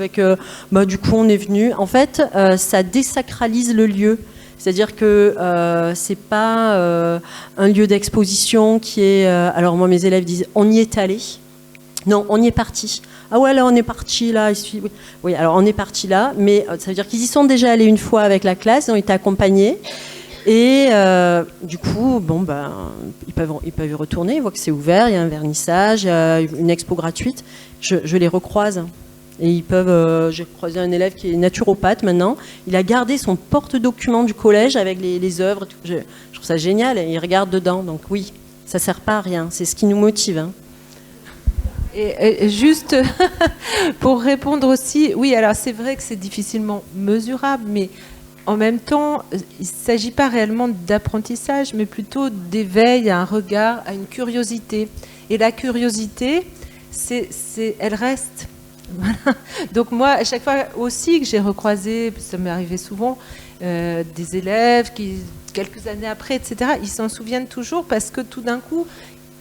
du coup on est venu. En fait, ça désacralise le lieu. C'est-à-dire que c'est pas un lieu d'exposition qui est... alors moi, mes élèves disent, on y est allé. Non, on y est parti. Ah ouais, là, on est parti, là. Oui, alors on est parti là, mais ça veut dire qu'ils y sont déjà allés une fois avec la classe, ils ont été accompagnés. Et du coup, ils peuvent y retourner, ils voient que c'est ouvert, il y a un vernissage, il y a une expo gratuite. Je les recroise. Et ils peuvent... j'ai croisé un élève qui est naturopathe maintenant. Il a gardé son porte-document du collège avec les œuvres. Et tout. Je trouve ça génial. Et il regarde dedans. Donc oui, ça ne sert pas à rien. C'est ce qui nous motive. Hein. Et juste pour répondre aussi, oui, alors c'est vrai que c'est difficilement mesurable, mais en même temps, il ne s'agit pas réellement d'apprentissage, mais plutôt d'éveil à un regard, à une curiosité. Et la curiosité, elle reste. Voilà. Donc moi, à chaque fois aussi que j'ai recroisé, ça m'est arrivé souvent, des élèves qui, quelques années après, etc., ils s'en souviennent toujours parce que tout d'un coup,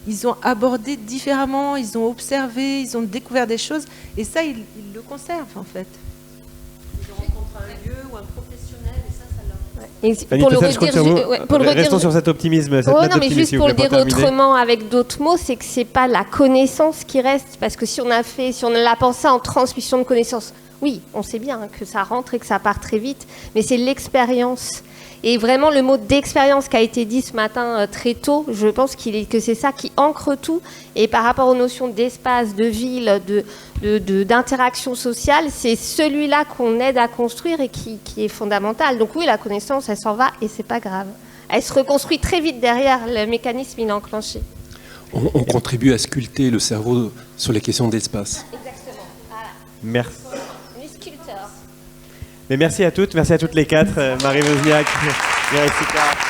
ils ont abordé différemment, ils ont observé, ils ont découvert des choses, et ça, ils le conservent en fait. Ils rencontrent un lieu ou un professionnel, et ça leur... Fanny, restons sur cet optimisme. Mais juste pour le dire autrement avec d'autres mots, c'est que c'est pas la connaissance qui reste, parce que si on l'a pensé en transmission de connaissances, oui, on sait bien que ça rentre et que ça part très vite, mais c'est l'expérience. Et vraiment, le mot d'expérience qui a été dit ce matin très tôt, je pense que c'est ça qui ancre tout. Et par rapport aux notions d'espace, de ville, d'interaction sociale, c'est celui-là qu'on aide à construire et qui est fondamental. Donc oui, la connaissance, elle s'en va et c'est pas grave. Elle se reconstruit très vite derrière, le mécanisme il est enclenché. On contribue à sculpter le cerveau sur les questions d'espace. Exactement. Voilà. Merci. Les sculpteurs. Mais merci à toutes les quatre, Marie Wozniak, Jessica.